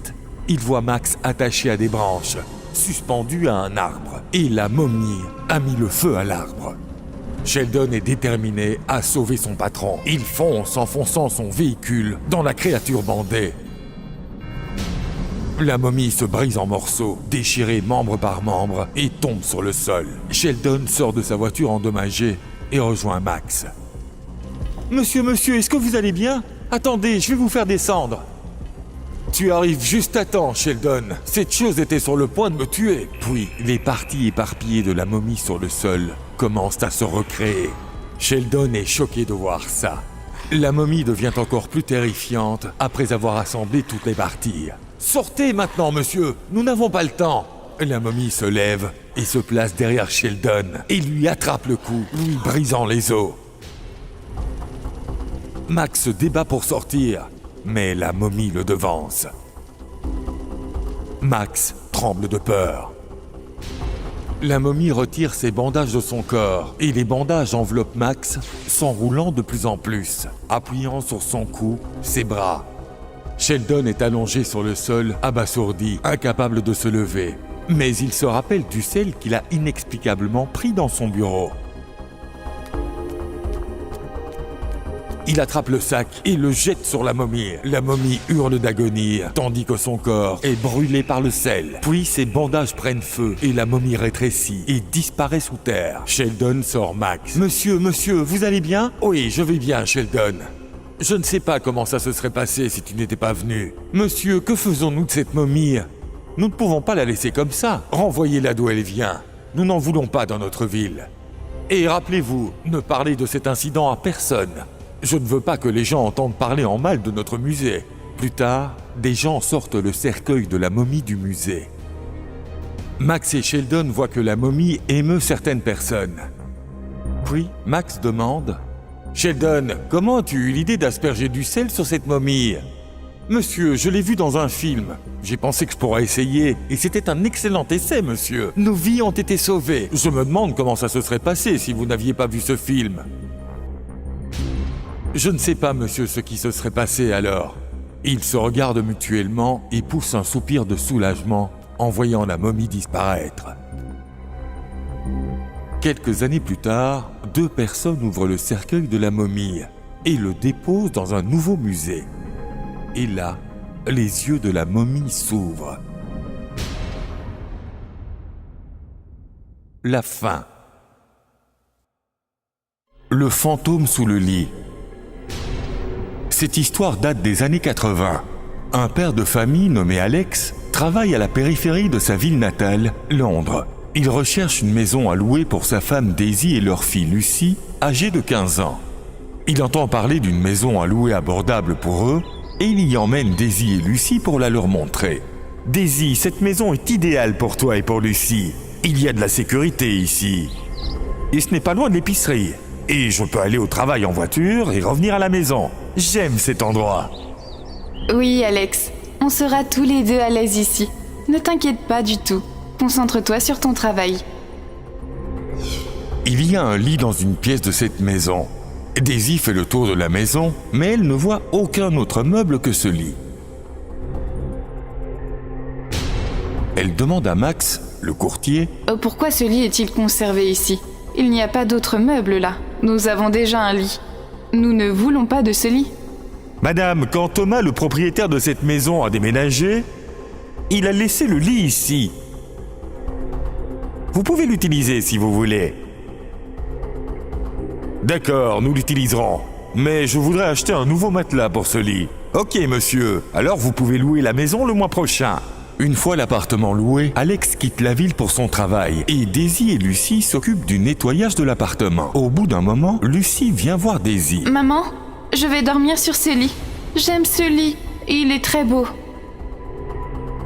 il voit Max attaché à des branches, suspendu à un arbre, et la momie a mis le feu à l'arbre. Sheldon est déterminé à sauver son patron. Il fonce en fonçant son véhicule dans la créature bandée. La momie se brise en morceaux, déchirée membre par membre, et tombe sur le sol. Sheldon sort de sa voiture endommagée et rejoint Max. « Monsieur, est-ce que vous allez bien? Attendez, je vais vous faire descendre. » « Tu arrives juste à temps, Sheldon. Cette chose était sur le point de me tuer. » Puis, les parties éparpillées de la momie sur le sol commencent à se recréer. Sheldon est choqué de voir ça. La momie devient encore plus terrifiante après avoir assemblé toutes les parties. « Sortez maintenant, monsieur. Nous n'avons pas le temps. » La momie se lève et se place derrière Sheldon et lui attrape le cou, lui brisant les os. Max se débat pour sortir, mais la momie le devance. Max tremble de peur. La momie retire ses bandages de son corps et les bandages enveloppent Max, s'enroulant de plus en plus, appuyant sur son cou, ses bras. Sheldon est allongé sur le sol, abasourdi, incapable de se lever. Mais il se rappelle du sel qu'il a inexplicablement pris dans son bureau. Il attrape le sac et le jette sur la momie. La momie hurle d'agonie, tandis que son corps est brûlé par le sel. Puis ses bandages prennent feu et la momie rétrécit et disparaît sous terre. Sheldon sort Max. « Monsieur, vous allez bien ?»« Oui, je vais bien, Sheldon. Je ne sais pas comment ça se serait passé si tu n'étais pas venu. Monsieur, que faisons-nous de cette momie ? Nous ne pouvons pas la laisser comme ça. Renvoyez-la d'où elle vient. Nous n'en voulons pas dans notre ville. Et rappelez-vous, ne parlez de cet incident à personne. Je ne veux pas que les gens entendent parler en mal de notre musée. » Plus tard, des gens sortent le cercueil de la momie du musée. Max et Sheldon voient que la momie émeut certaines personnes. Puis, Max demande « Sheldon, comment as-tu eu l'idée d'asperger du sel sur cette momie ?»« Monsieur, je l'ai vu dans un film. J'ai pensé que je pourrais essayer, et c'était un excellent essai, monsieur. Nos vies ont été sauvées. Je me demande comment ça se serait passé si vous n'aviez pas vu ce film. Je ne sais pas, monsieur, ce qui se serait passé alors. Ils se regardent mutuellement et poussent un soupir de soulagement en voyant la momie disparaître. Quelques années plus tard, 2 personnes ouvrent le cercueil de la momie et le déposent dans un nouveau musée. Et là, les yeux de la momie s'ouvrent. La fin. Le fantôme sous le lit. Cette histoire date des années 80. Un père de famille nommé Alex travaille à la périphérie de sa ville natale, Londres. Il recherche une maison à louer pour sa femme Daisy et leur fille Lucy, âgée de 15 ans. Il entend parler d'une maison à louer abordable pour eux et il y emmène Daisy et Lucy pour la leur montrer. « Daisy, cette maison est idéale pour toi et pour Lucy. Il y a de la sécurité ici. Et ce n'est pas loin de l'épicerie. Et je peux aller au travail en voiture et revenir à la maison. J'aime cet endroit. » Oui, Alex, on sera tous les 2 à l'aise ici. Ne t'inquiète pas du tout. Concentre-toi sur ton travail. Il y a un lit dans une pièce de cette maison. Daisy fait le tour de la maison, mais elle ne voit aucun autre meuble que ce lit. Elle demande à Max, le courtier, « Pourquoi ce lit est-il conservé ici? Il n'y a pas d'autres meubles là. Nous avons déjà un lit. Nous ne voulons pas de ce lit. » Madame, quand Thomas, le propriétaire de cette maison, a déménagé, il a laissé le lit ici. Vous pouvez l'utiliser si vous voulez. D'accord, nous l'utiliserons. Mais je voudrais acheter un nouveau matelas pour ce lit. Ok, monsieur. Alors vous pouvez louer la maison le mois prochain. Une fois l'appartement loué, Alex quitte la ville pour son travail et Daisy et Lucy s'occupent du nettoyage de l'appartement. Au bout d'un moment, Lucy vient voir Daisy. « Maman, je vais dormir sur ce lit. J'aime ce lit et il est très beau. »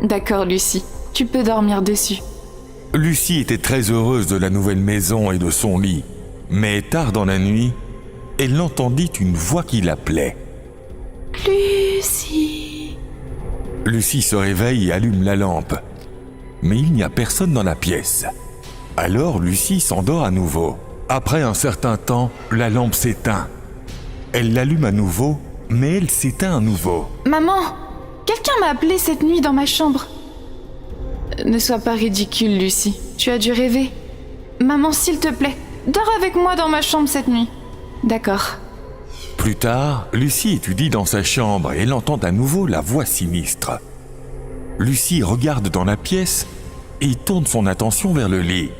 D'accord, Lucy. Tu peux dormir dessus. Lucy était très heureuse de la nouvelle maison et de son lit. Mais tard dans la nuit, elle entendit une voix qui l'appelait. « Lucy !» Lucy se réveille et allume la lampe. Mais il n'y a personne dans la pièce. Alors Lucy s'endort à nouveau. Après un certain temps, la lampe s'éteint. Elle l'allume à nouveau, mais elle s'éteint à nouveau. « Maman, quelqu'un m'a appelé cette nuit dans ma chambre. » Ne sois pas ridicule, Lucy. Tu as dû rêver. Maman, s'il te plaît, dors avec moi dans ma chambre cette nuit. D'accord. Plus tard, Lucy étudie dans sa chambre et elle entend à nouveau la voix sinistre. Lucy regarde dans la pièce et tourne son attention vers le lit.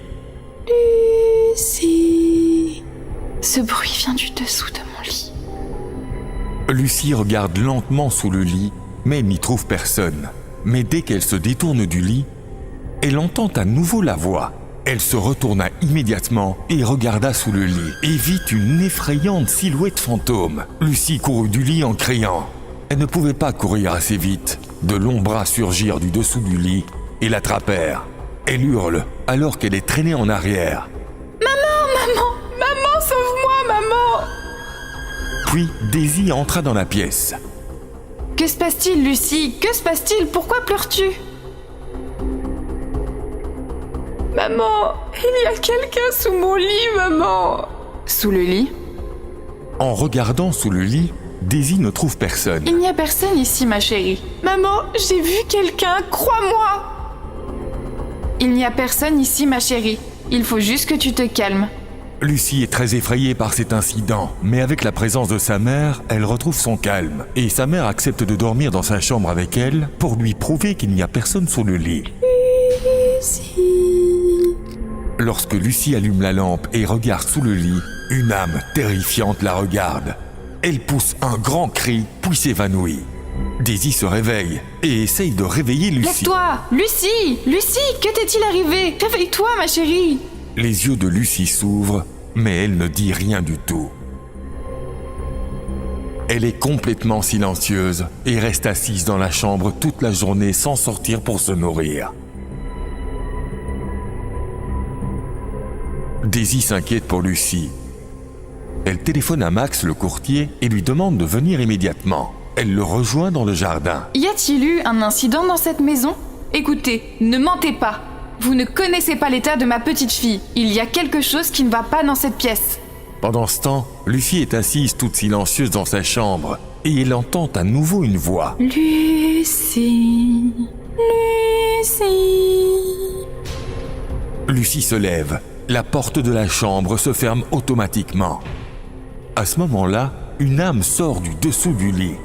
Lucy. Ce bruit vient du dessous de mon lit. Lucy regarde lentement sous le lit, mais elle n'y trouve personne. Mais dès qu'elle se détourne du lit, elle entend à nouveau la voix. Elle se retourna immédiatement et regarda sous le lit et vit une effrayante silhouette fantôme. Lucy courut du lit en criant. Elle ne pouvait pas courir assez vite. De longs bras surgirent du dessous du lit et l'attrapèrent. Elle hurle alors qu'elle est traînée en arrière. « Maman, sauve-moi, maman !» Puis Daisy entra dans la pièce. « Que se passe-t-il, Lucy? Que se passe-t-il? Pourquoi pleures-tu ?» « Maman, il y a quelqu'un sous mon lit, maman !» Sous le lit? En regardant sous le lit, Daisy ne trouve personne. « Il n'y a personne ici, ma chérie. »« Maman, j'ai vu quelqu'un, crois-moi !»« Il n'y a personne ici, ma chérie. Il faut juste que tu te calmes. » Lucy est très effrayée par cet incident, mais avec la présence de sa mère, elle retrouve son calme. Et sa mère accepte de dormir dans sa chambre avec elle pour lui prouver qu'il n'y a personne sous le lit. Lucy. Lorsque Lucy allume la lampe et regarde sous le lit, une âme terrifiante la regarde. Elle pousse un grand cri, puis s'évanouit. Daisy se réveille et essaye de réveiller Lucy. « Lève-toi! Lucy! Lucy, que t'est-il arrivé? Réveille-toi, ma chérie !» Les yeux de Lucy s'ouvrent, mais elle ne dit rien du tout. Elle est complètement silencieuse et reste assise dans la chambre toute la journée sans sortir pour se nourrir. Daisy s'inquiète pour Lucy. Elle téléphone à Max, le courtier, et lui demande de venir immédiatement. Elle le rejoint dans le jardin. Y a-t-il eu un incident dans cette maison? Écoutez, ne mentez pas. Vous ne connaissez pas l'état de ma petite fille. Il y a quelque chose qui ne va pas dans cette pièce. Pendant ce temps, Lucie est assise toute silencieuse dans sa chambre et elle entend à nouveau une voix. Lucie, Lucie. Lucie se lève. La porte de la chambre se ferme automatiquement. À ce moment-là, une âme sort du dessous du lit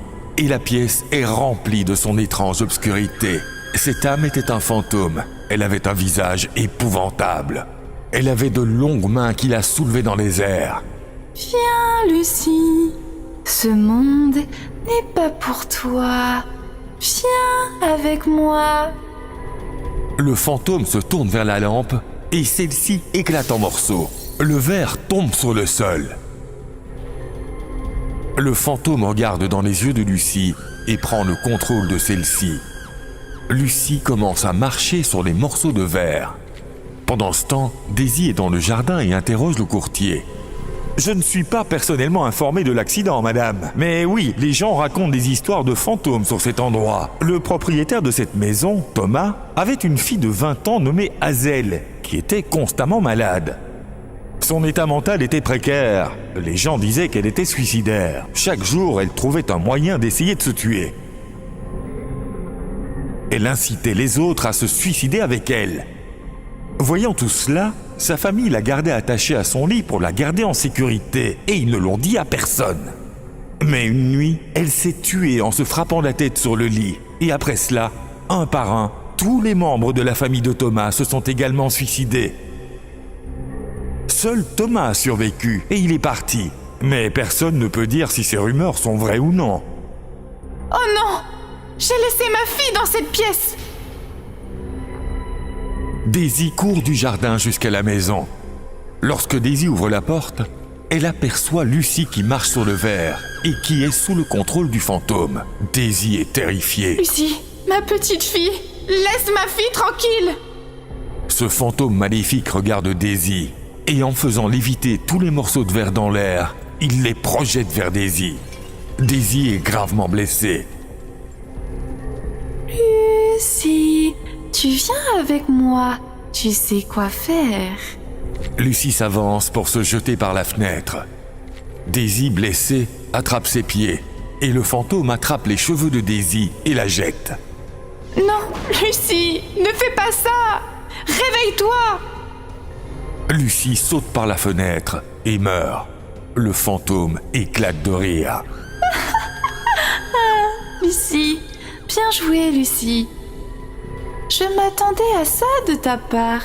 et la pièce est remplie de son étrange obscurité. Cette âme était un fantôme. Elle avait un visage épouvantable. Elle avait de longues mains qui la soulevaient dans les airs. Viens, Lucie. Ce monde n'est pas pour toi. Viens avec moi. Le fantôme se tourne vers la lampe et celle-ci éclate en morceaux. Le verre tombe sur le sol. Le fantôme regarde dans les yeux de Lucie et prend le contrôle de celle-ci. Lucie commence à marcher sur les morceaux de verre. Pendant ce temps, Daisy est dans le jardin et interroge le courtier. Je ne suis pas personnellement informé de l'accident, madame. Mais oui, les gens racontent des histoires de fantômes sur cet endroit. Le propriétaire de cette maison, Thomas, avait une fille de 20 ans nommée Hazel, qui était constamment malade. Son état mental était précaire. Les gens disaient qu'elle était suicidaire. Chaque jour, elle trouvait un moyen d'essayer de se tuer. Elle incitait les autres à se suicider avec elle. Voyant tout cela, sa famille l'a gardée attachée à son lit pour la garder en sécurité, et ils ne l'ont dit à personne. Mais une nuit, elle s'est tuée en se frappant la tête sur le lit. Et après cela, un par un, tous les membres de la famille de Thomas se sont également suicidés. Seul Thomas a survécu, et il est parti. Mais personne ne peut dire si ces rumeurs sont vraies ou non. Oh non! J'ai laissé ma fille dans cette pièce! Daisy court du jardin jusqu'à la maison. Lorsque Daisy ouvre la porte, elle aperçoit Lucie qui marche sur le verre et qui est sous le contrôle du fantôme. Daisy est terrifiée. Lucie, ma petite fille, laisse ma fille tranquille! Ce fantôme maléfique regarde Daisy et en faisant léviter tous les morceaux de verre dans l'air, il les projette vers Daisy. Daisy est gravement blessée. Lucie, tu viens avec moi. Tu sais quoi faire. Lucie s'avance pour se jeter par la fenêtre. Daisy, blessée, attrape ses pieds et le fantôme attrape les cheveux de Daisy et la jette. Non, Lucie, ne fais pas ça! Réveille-toi! Lucie saute par la fenêtre et meurt. Le fantôme éclate de rire. Lucie, bien joué, Lucie. Je m'attendais à ça de ta part.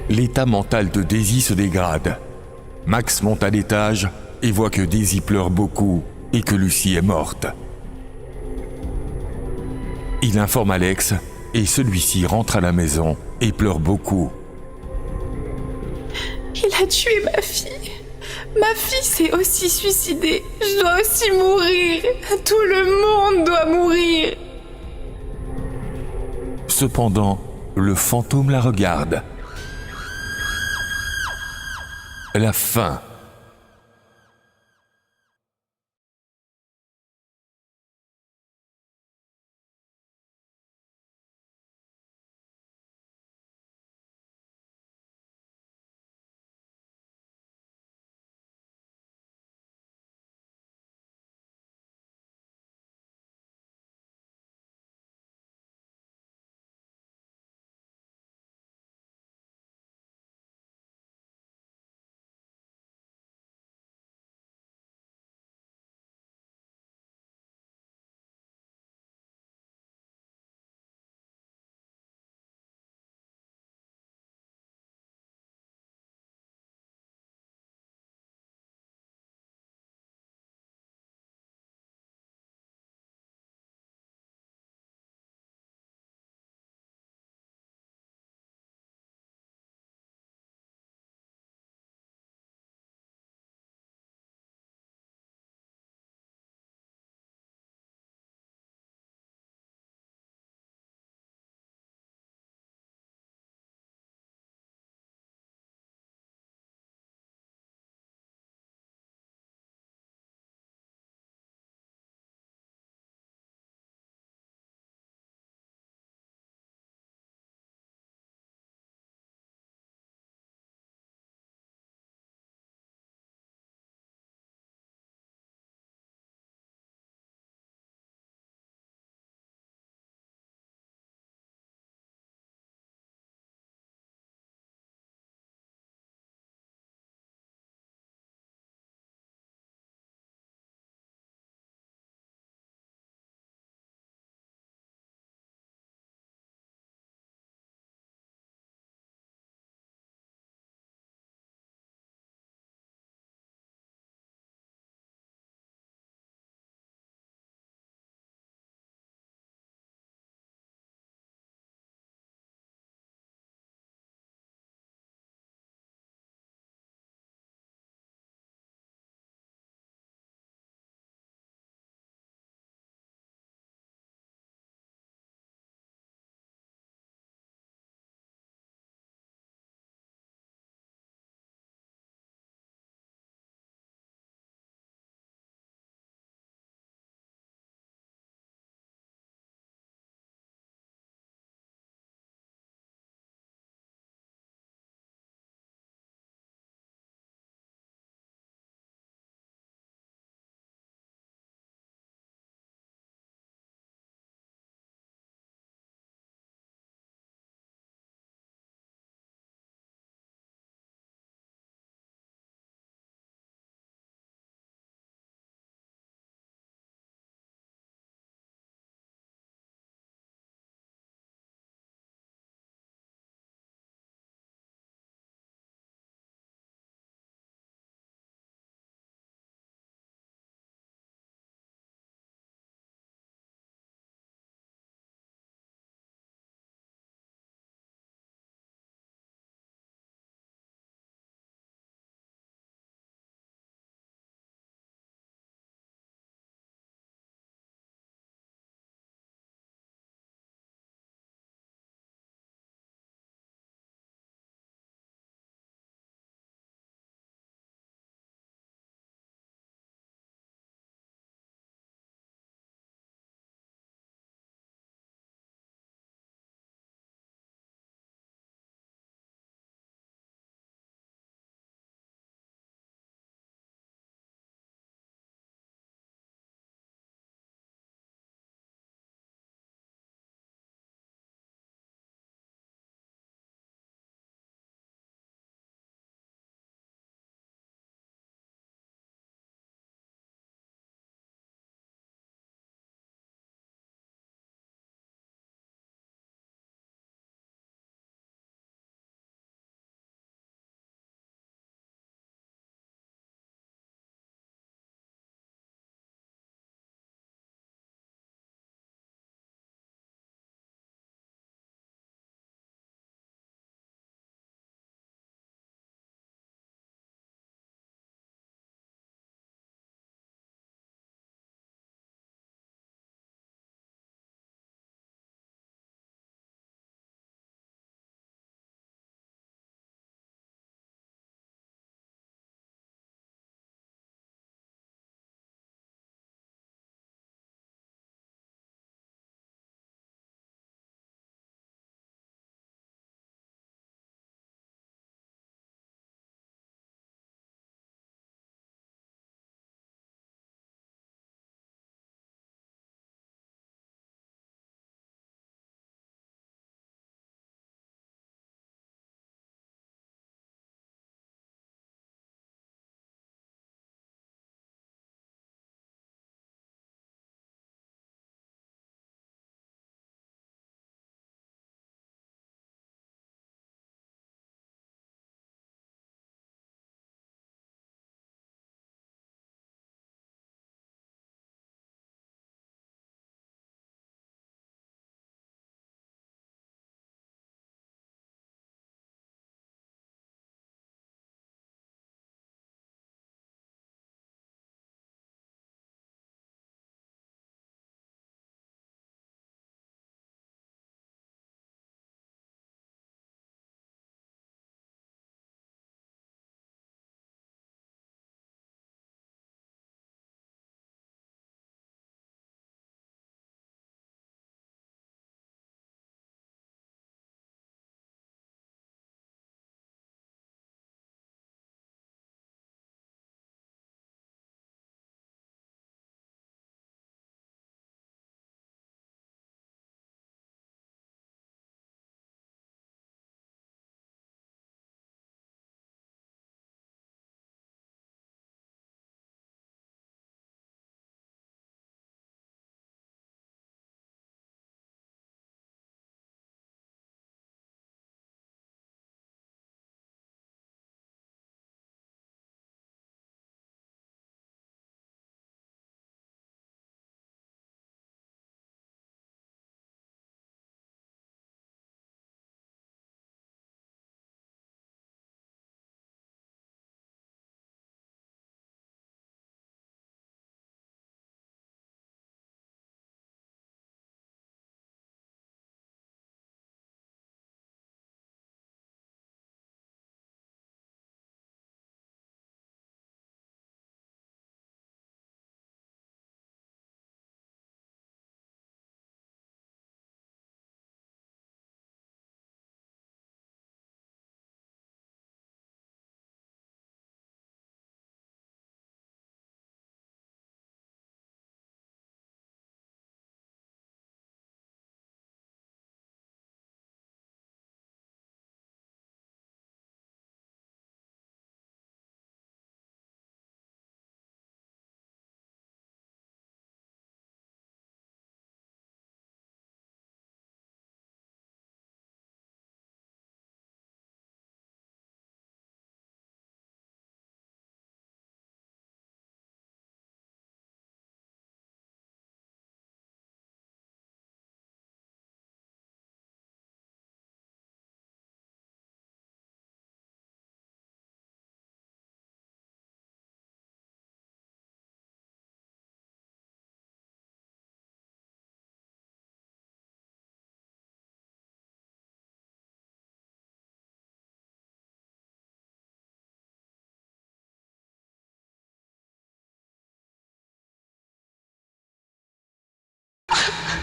L'état mental de Daisy se dégrade. Max monte à l'étage et voit que Daisy pleure beaucoup et que Lucie est morte. Il informe Alex et celui-ci rentre à la maison et pleure beaucoup. Il a tué ma fille. Ma fille s'est aussi suicidée. Je dois aussi mourir. Tout le monde doit mourir. Cependant, le fantôme la regarde. La fin.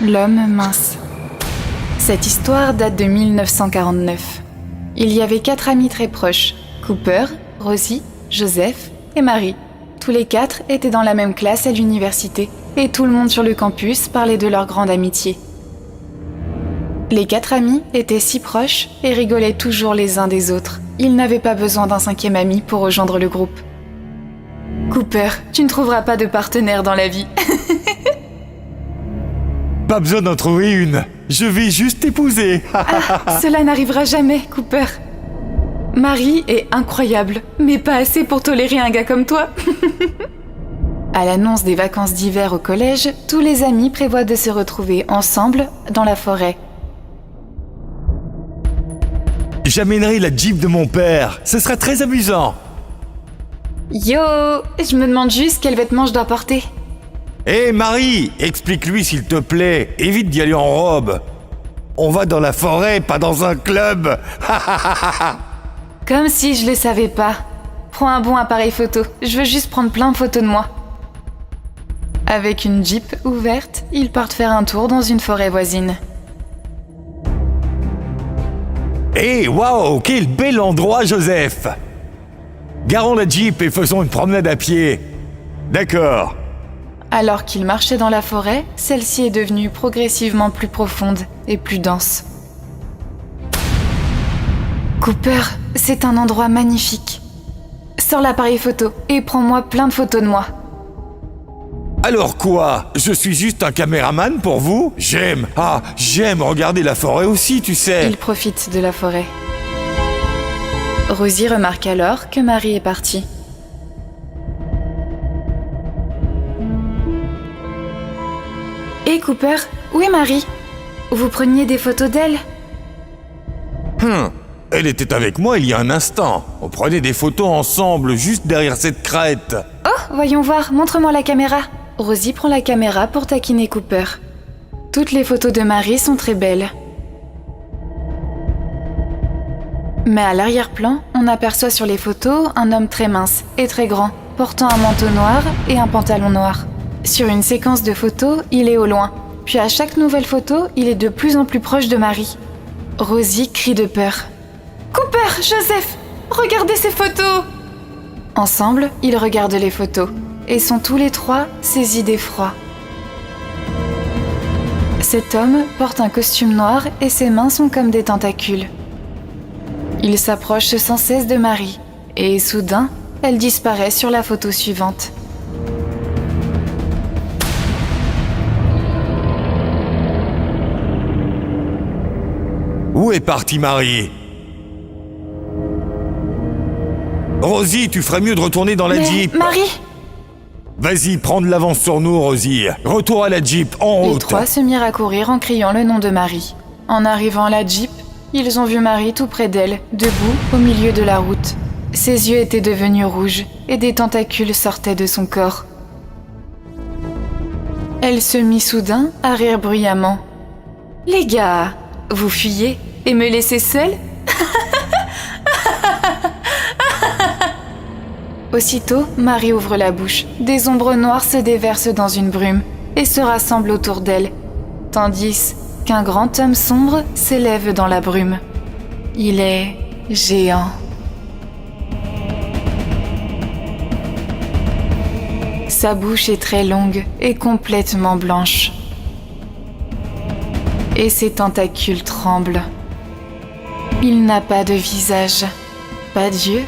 l'homme mince. Cette histoire date de 1949. Il y avait 4 amis très proches, Cooper, Rosie, Joseph et Marie. Tous les 4 étaient dans la même classe à l'université et tout le monde sur le campus parlait de leur grande amitié. Les 4 amis étaient si proches et rigolaient toujours les uns des autres. Ils n'avaient pas besoin d'un 5e ami pour rejoindre le groupe. Cooper, tu ne trouveras pas de partenaire dans la vie. Pas besoin d'en trouver une. Je vais juste t'épouser. Cela n'arrivera jamais, Cooper. Marie est incroyable, mais pas assez pour tolérer un gars comme toi. À l'annonce des vacances d'hiver au collège, tous les amis prévoient de se retrouver ensemble dans la forêt. J'amènerai la Jeep de mon père. Ce sera très amusant. Yo, je me demande juste quels vêtements je dois porter. Hé Marie, explique-lui s'il te plaît. Évite d'y aller en robe. On va dans la forêt, pas dans un club. Comme si je le savais pas. Prends un bon appareil photo, je veux juste prendre plein de photos de moi. Avec une Jeep ouverte, ils partent faire un tour dans une forêt voisine. Hé, waouh, quel bel endroit, Joseph. Garons la Jeep et faisons une promenade à pied. D'accord. Alors qu'ils marchaient dans la forêt, celle-ci est devenue progressivement plus profonde et plus dense. Cooper, c'est un endroit magnifique. Sors l'appareil photo et prends-moi plein de photos de moi. Alors quoi? Je suis juste un caméraman pour vous? J'aime regarder la forêt aussi, tu sais. Ils profitent de la forêt. Rosie remarque alors que Marie est partie. Hé Cooper, où est Marie? Vous preniez des photos d'elle? Elle était avec moi il y a un instant. On prenait des photos ensemble, juste derrière cette crête. Oh, voyons voir, montre-moi la caméra. Rosie prend la caméra pour taquiner Cooper. Toutes les photos de Marie sont très belles. Mais à l'arrière-plan, on aperçoit sur les photos un homme très mince et très grand, portant un manteau noir et un pantalon noir. Sur une séquence de photos, il est au loin. Puis à chaque nouvelle photo, il est de plus en plus proche de Marie. Rosie crie de peur. « Cooper, Joseph, regardez ces photos !» Ensemble, ils regardent les photos et sont tous les 3 saisis d'effroi. Cet homme porte un costume noir et ses mains sont comme des tentacules. Il s'approche sans cesse de Marie et soudain, elle disparaît sur la photo suivante. Où est partie Marie? Rosie, tu ferais mieux de retourner dans la Jeep. Marie! Vas-y, prends de l'avance sur nous, Rosie. Retour à la Jeep, en route. Les 3 se mirent à courir en criant le nom de Marie. En arrivant à la Jeep, ils ont vu Marie tout près d'elle, debout au milieu de la route. Ses yeux étaient devenus rouges et des tentacules sortaient de son corps. Elle se mit soudain à rire bruyamment. « Les gars, vous fuyez et me laissez seule ?» Aussitôt, Marie ouvre la bouche. Des ombres noires se déversent dans une brume et se rassemblent autour d'elle, tandis qu'un grand homme sombre s'élève dans la brume. Il est géant. Sa bouche est très longue et complètement blanche. Et ses tentacules tremblent. Il n'a pas de visage, pas d'yeux,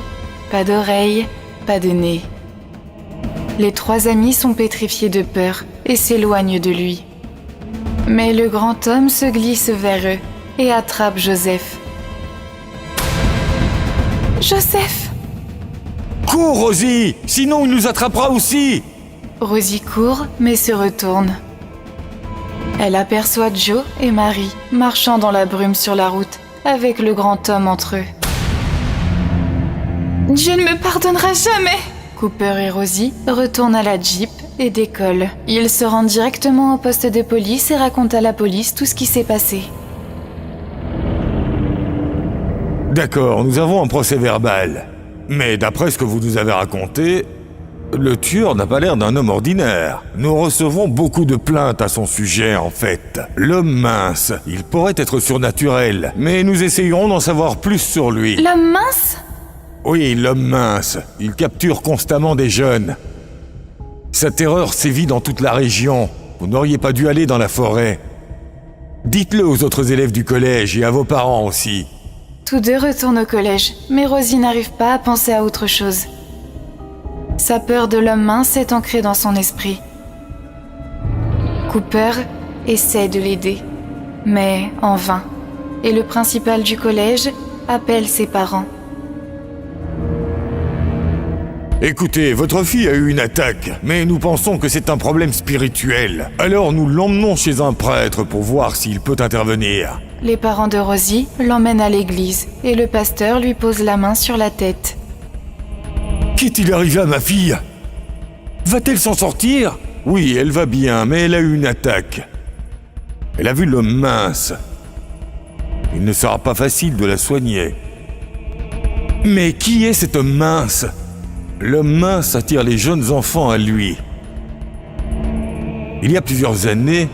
pas d'oreilles, pas de nez. Les 3 amis sont pétrifiés de peur et s'éloignent de lui. Mais le grand homme se glisse vers eux et attrape Joseph. Joseph! Cours, Rosie! Sinon, il nous attrapera aussi! Rosie court, mais se retourne. Elle aperçoit Joe et Marie marchant dans la brume sur la route avec le grand homme entre eux. Dieu ne me pardonnera jamais! Cooper et Rosie retournent à la Jeep et décollent. Ils se rendent directement au poste de police et racontent à la police tout ce qui s'est passé. D'accord, nous avons un procès verbal. Mais d'après ce que vous nous avez raconté, Le tueur n'a pas l'air d'un homme ordinaire. Nous recevons beaucoup de plaintes à son sujet, en fait. L'homme mince, il pourrait être surnaturel, mais nous essayerons d'en savoir plus sur lui. L'homme mince? Oui, l'homme mince. Il capture constamment des jeunes. Sa terreur sévit dans toute la région. Vous n'auriez pas dû aller dans la forêt. Dites-le aux autres élèves du collège et à vos parents aussi. Tous deux retournent au collège, mais Rosie n'arrive pas à penser à autre chose. Sa peur de l'homme mince est ancrée dans son esprit. Cooper essaie de l'aider, mais en vain. Et le principal du collège appelle ses parents. Écoutez, votre fille a eu une attaque, mais nous pensons que c'est un problème spirituel. Alors nous l'emmenons chez un prêtre pour voir s'il peut intervenir. Les parents de Rosie l'emmènent à l'église et le pasteur lui pose la main sur la tête. Qu'est-il arrivé à ma fille? Va-t-elle s'en sortir? Oui, elle va bien, mais elle a eu une attaque. Elle a vu l'homme mince. Il ne sera pas facile de la soigner. Mais qui est cet homme mince? L'homme mince attire les jeunes enfants à lui. Il y a plusieurs années,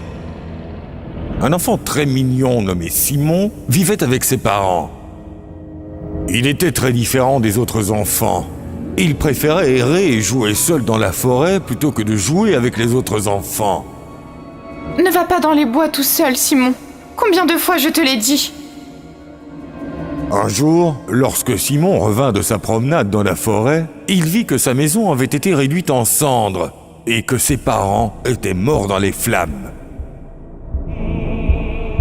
un enfant très mignon nommé Simon vivait avec ses parents. Il était très différent des autres enfants. Il préférait errer et jouer seul dans la forêt plutôt que de jouer avec les autres enfants. Ne va pas dans les bois tout seul, Simon. Combien de fois je te l'ai dit? Un jour, lorsque Simon revint de sa promenade dans la forêt, il vit que sa maison avait été réduite en cendres et que ses parents étaient morts dans les flammes.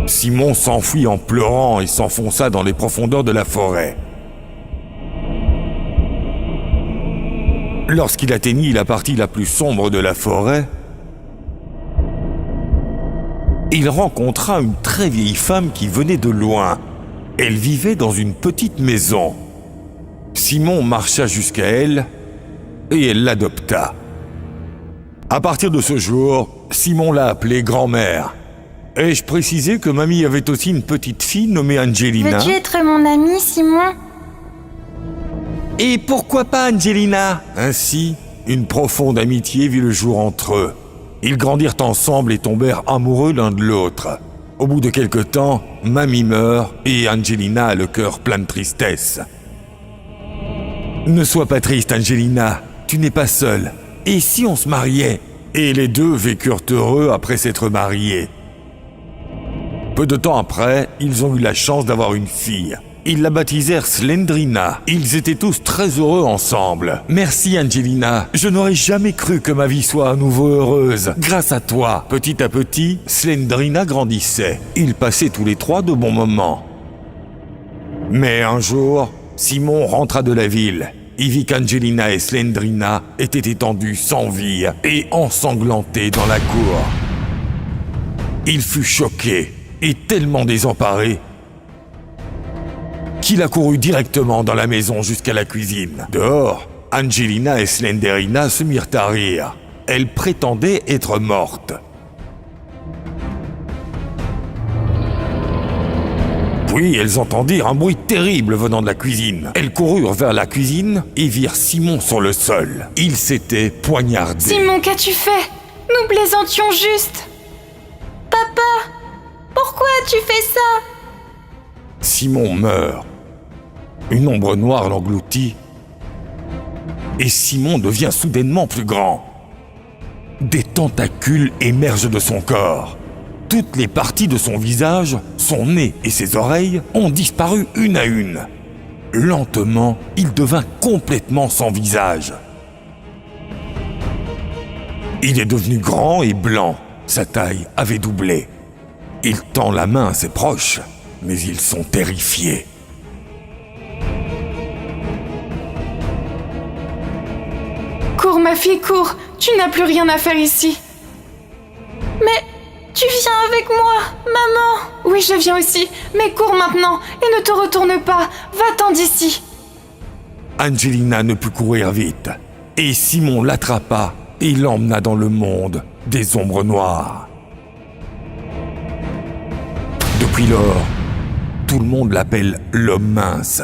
Simon s'enfuit en pleurant et s'enfonça dans les profondeurs de la forêt. Lorsqu'il atteignit la partie la plus sombre de la forêt, il rencontra une très vieille femme qui venait de loin. Elle vivait dans une petite maison. Simon marcha jusqu'à elle et elle l'adopta. À partir de ce jour, Simon l'a appelée grand-mère. Ai-je précisé que mamie avait aussi une petite fille nommée Angelina? Veux-tu être mon ami, Simon? Et pourquoi pas Angelina? Ainsi, une profonde amitié vit le jour entre eux. Ils grandirent ensemble et tombèrent amoureux l'un de l'autre. Au bout de quelque temps, mamie meurt et Angelina a le cœur plein de tristesse. Ne sois pas triste, Angelina, tu n'es pas seule. Et si on se mariait? Et les deux vécurent heureux après s'être mariés. Peu de temps après, ils ont eu la chance d'avoir une fille. Ils la baptisèrent Slendrina. Ils étaient tous très heureux ensemble. Merci Angelina, je n'aurais jamais cru que ma vie soit à nouveau heureuse. Grâce à toi, petit à petit, Slendrina grandissait. Ils passaient tous les trois de bons moments. Mais un jour, Simon rentra de la ville. Il vit qu'Angelina et Slendrina étaient étendues sans vie et ensanglantées dans la cour. Il fut choqué et tellement désemparé qu'il a couru directement dans la maison jusqu'à la cuisine. Dehors, Angelina et Slendrina se mirent à rire. Elles prétendaient être mortes. Puis elles entendirent un bruit terrible venant de la cuisine. Elles coururent vers la cuisine et virent Simon sur le sol. Il s'était poignardé. Simon, qu'as-tu fait? Nous plaisantions juste. Papa, pourquoi as-tu fait ça? Simon meurt. Une ombre noire l'engloutit. Et Simon devient soudainement plus grand. Des tentacules émergent de son corps. Toutes les parties de son visage, son nez et ses oreilles ont disparu une à une. Lentement, il devint complètement sans visage. Il est devenu grand et blanc. Sa taille avait doublé. Il tend la main à ses proches, mais ils sont terrifiés. Cours, ma fille, cours. Tu n'as plus rien à faire ici. Mais tu viens avec moi, maman. Oui, je viens aussi. Mais cours maintenant et ne te retourne pas. Va-t'en d'ici. Angelina ne put courir vite. Et Simon l'attrapa et l'emmena dans le monde des ombres noires. Depuis lors, tout le monde l'appelle l'homme mince.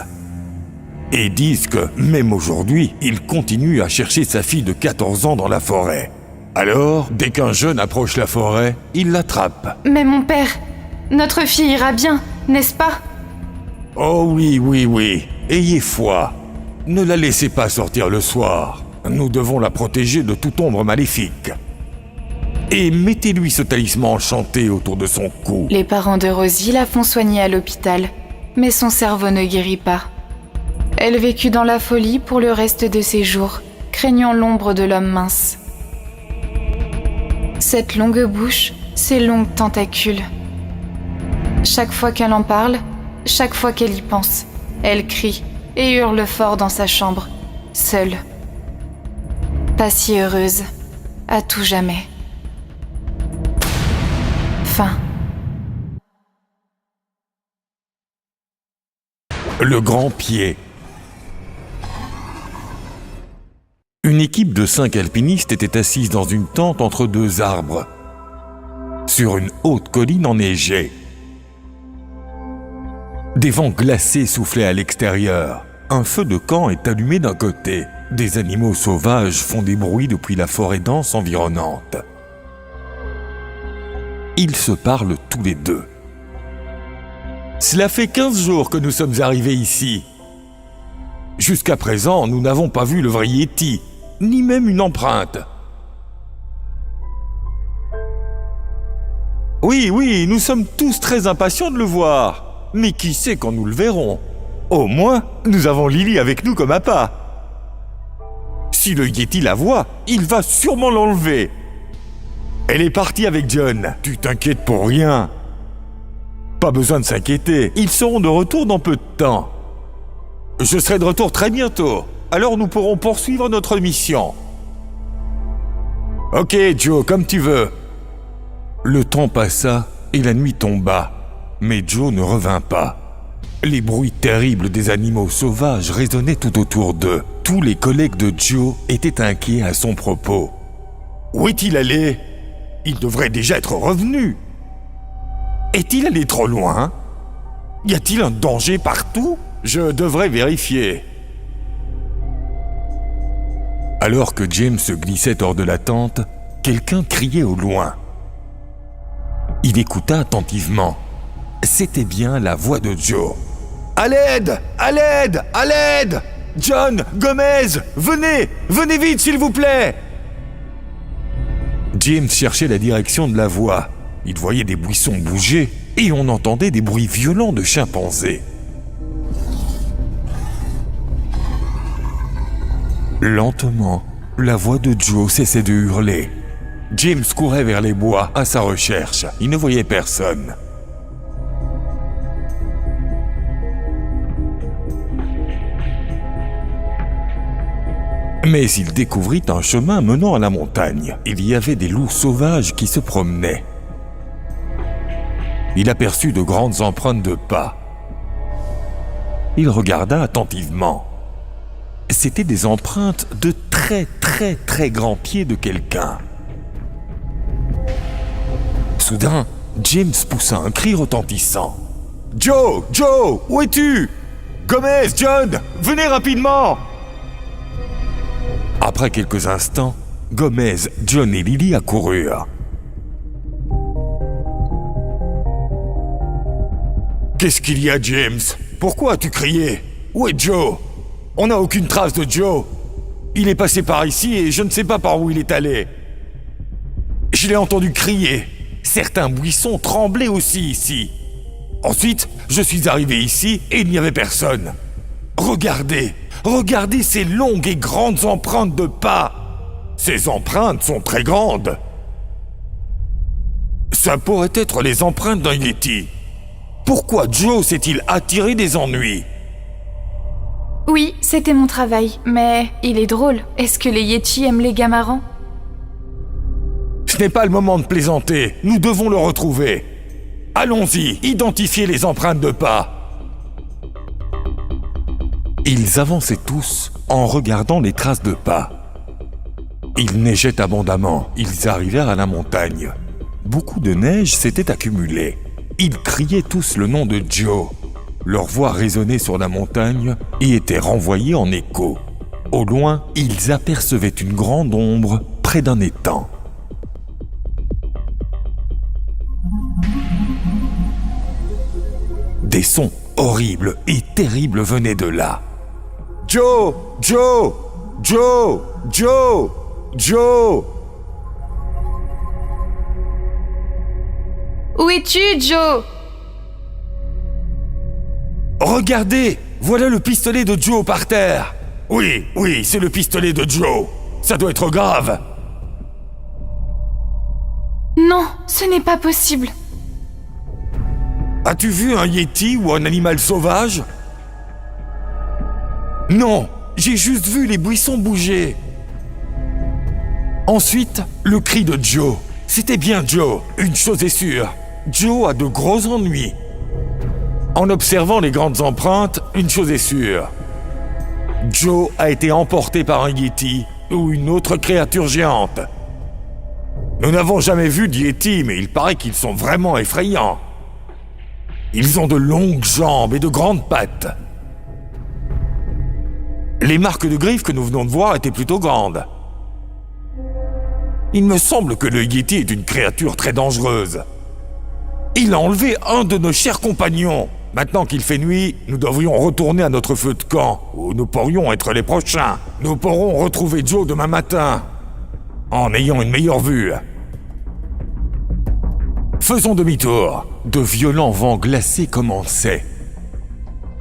et disent que, même aujourd'hui, il continue à chercher sa fille de 14 ans dans la forêt. Alors, dès qu'un jeune approche la forêt, il l'attrape. Mais mon père, notre fille ira bien, n'est-ce pas? Oh oui, ayez foi. Ne la laissez pas sortir le soir. Nous devons la protéger de toute ombre maléfique. Et mettez-lui ce talisman enchanté autour de son cou. Les parents de Rosie la font soigner à l'hôpital, mais son cerveau ne guérit pas. Elle vécut dans la folie pour le reste de ses jours, craignant l'ombre de l'homme mince. Cette longue bouche, ces longues tentacules. Chaque fois qu'elle en parle, chaque fois qu'elle y pense, elle crie et hurle fort dans sa chambre, seule. Pas si heureuse, à tout jamais. Fin. Le grand pied. Une équipe de 5 alpinistes était assise dans une tente entre 2 arbres, sur une haute colline enneigée. Des vents glacés soufflaient à l'extérieur. Un feu de camp est allumé d'un côté. Des animaux sauvages font des bruits depuis la forêt dense environnante. Ils se parlent tous les deux. Cela fait 15 jours que nous sommes arrivés ici. Jusqu'à présent, nous n'avons pas vu le vrai Yéti, ni même une empreinte. Oui, nous sommes tous très impatients de le voir. Mais qui sait quand nous le verrons? Au moins, nous avons Lily avec nous comme appât. Si le Yéti la voit, il va sûrement l'enlever. Elle est partie avec John. Tu t'inquiètes pour rien. Pas besoin de s'inquiéter. Ils seront de retour dans peu de temps. Je serai de retour très bientôt. Alors nous pourrons poursuivre notre mission. Ok, Joe, comme tu veux. Le temps passa et la nuit tomba. Mais Joe ne revint pas. Les bruits terribles des animaux sauvages résonnaient tout autour d'eux. Tous les collègues de Joe étaient inquiets à son propos. Où est-il allé? Il devrait déjà être revenu. Est-il allé trop loin? Y a-t-il un danger partout? Je devrais vérifier. Alors que James se glissait hors de la tente, quelqu'un criait au loin. Il écouta attentivement. C'était bien la voix de Joe. « À l'aide! À l'aide! À l'aide! John! Gomez! Venez! Venez vite, s'il vous plaît !» James cherchait la direction de la voix. Il voyait des buissons bouger et on entendait des bruits violents de chimpanzés. Lentement, la voix de Joe cessait de hurler. James courait vers les bois à sa recherche. Il ne voyait personne. Mais il découvrit un chemin menant à la montagne. Il y avait des loups sauvages qui se promenaient. Il aperçut de grandes empreintes de pas. Il regarda attentivement. C'étaient des empreintes de très grands pieds de quelqu'un. Soudain, James poussa un cri retentissant. « Joe! Joe! Où es-tu? Gomez! John! Venez rapidement !» Après quelques instants, Gomez, John et Lily accoururent. « Qu'est-ce qu'il y a, James? Pourquoi as-tu crié? Où est Joe? On n'a aucune trace de Joe. Il est passé par ici et je ne sais pas par où il est allé. Je l'ai entendu crier. Certains buissons tremblaient aussi ici. Ensuite, je suis arrivé ici et il n'y avait personne. Regardez! Regardez ces longues et grandes empreintes de pas. Ces empreintes sont très grandes. Ça pourrait être les empreintes d'un Yéti. Pourquoi Joe s'est-il attiré des ennuis? Oui, c'était mon travail, mais il est drôle. Est-ce que les Yétis aiment les gars marrants? Ce n'est pas le moment de plaisanter. Nous devons le retrouver. Allons-y, identifiez les empreintes de pas. Ils avançaient tous en regardant les traces de pas. Il neigeait abondamment. Ils arrivèrent à la montagne. Beaucoup de neige s'était accumulée. Ils criaient tous le nom de Joe. Leur voix résonnait sur la montagne et était renvoyée en écho. Au loin, ils apercevaient une grande ombre près d'un étang. Des sons horribles et terribles venaient de là. « Joe! Joe! Joe! Joe! Joe! » Où es-tu, Joe? Regardez! Voilà le pistolet de Joe par terre! Oui, c'est le pistolet de Joe! Ça doit être grave! Non, ce n'est pas possible. As-tu vu un yéti ou un animal sauvage? Non, j'ai juste vu les buissons bouger. Ensuite, le cri de Joe. C'était bien Joe, une chose est sûre. Joe a de gros ennuis. En observant les grandes empreintes, une chose est sûre. Joe a été emporté par un yéti ou une autre créature géante. Nous n'avons jamais vu de yéti, mais il paraît qu'ils sont vraiment effrayants. Ils ont de longues jambes et de grandes pattes. Les marques de griffes que nous venons de voir étaient plutôt grandes. Il me semble que le yéti est une créature très dangereuse. Il a enlevé un de nos chers compagnons. Maintenant qu'il fait nuit, nous devrions retourner à notre feu de camp, où nous pourrions être les prochains. Nous pourrons retrouver Joe demain matin, en ayant une meilleure vue. Faisons demi-tour. De violents vents glacés commençaient.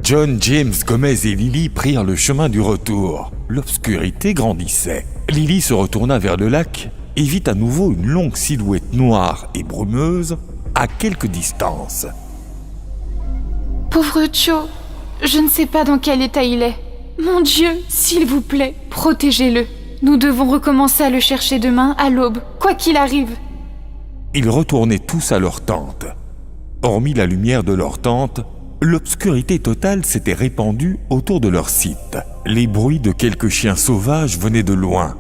John, James, Gomez et Lily prirent le chemin du retour. L'obscurité grandissait. Lily se retourna vers le lac et vit à nouveau une longue silhouette noire et brumeuse à quelque distance. Pauvre Joe, je ne sais pas dans quel état il est. Mon Dieu, s'il vous plaît, protégez-le. Nous devons recommencer à le chercher demain à l'aube, quoi qu'il arrive. Ils retournaient tous à leur tente. Hormis la lumière de leur tente, l'obscurité totale s'était répandue autour de leur site. Les bruits de quelques chiens sauvages venaient de loin.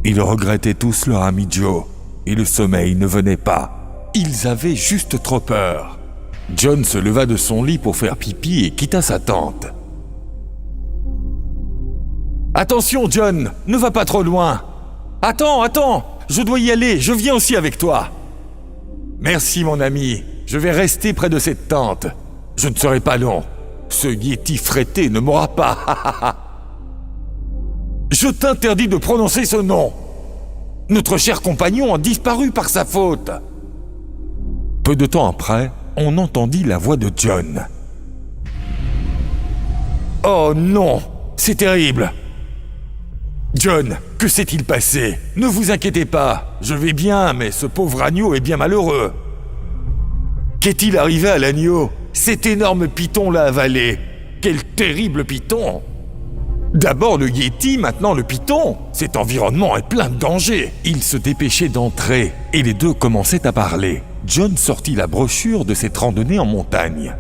Ils regrettaient tous leur ami Joe, et le sommeil ne venait pas. Ils avaient juste trop peur. John se leva de son lit pour faire pipi et quitta sa tente. « Attention, John, ne va pas trop loin. Attends, je dois y aller, je viens aussi avec toi. » « Merci, mon ami, je vais rester près de cette tente. Je ne serai pas long. Ce yéti frété ne m'aura pas. Je t'interdis de prononcer ce nom. Notre cher compagnon a disparu par sa faute. » Peu de temps après, on entendit la voix de John. « Oh non, c'est terrible. John, que s'est-il passé? Ne vous inquiétez pas, je vais bien, mais ce pauvre agneau est bien malheureux. Qu'est-il arrivé à l'agneau? Cet énorme python l'a avalé. Quel terrible python! D'abord le yéti, maintenant le python. Cet environnement est plein de dangers. » Ils se dépêchaient d'entrer et les deux commençaient à parler. John sortit la brochure de cette randonnée en montagne.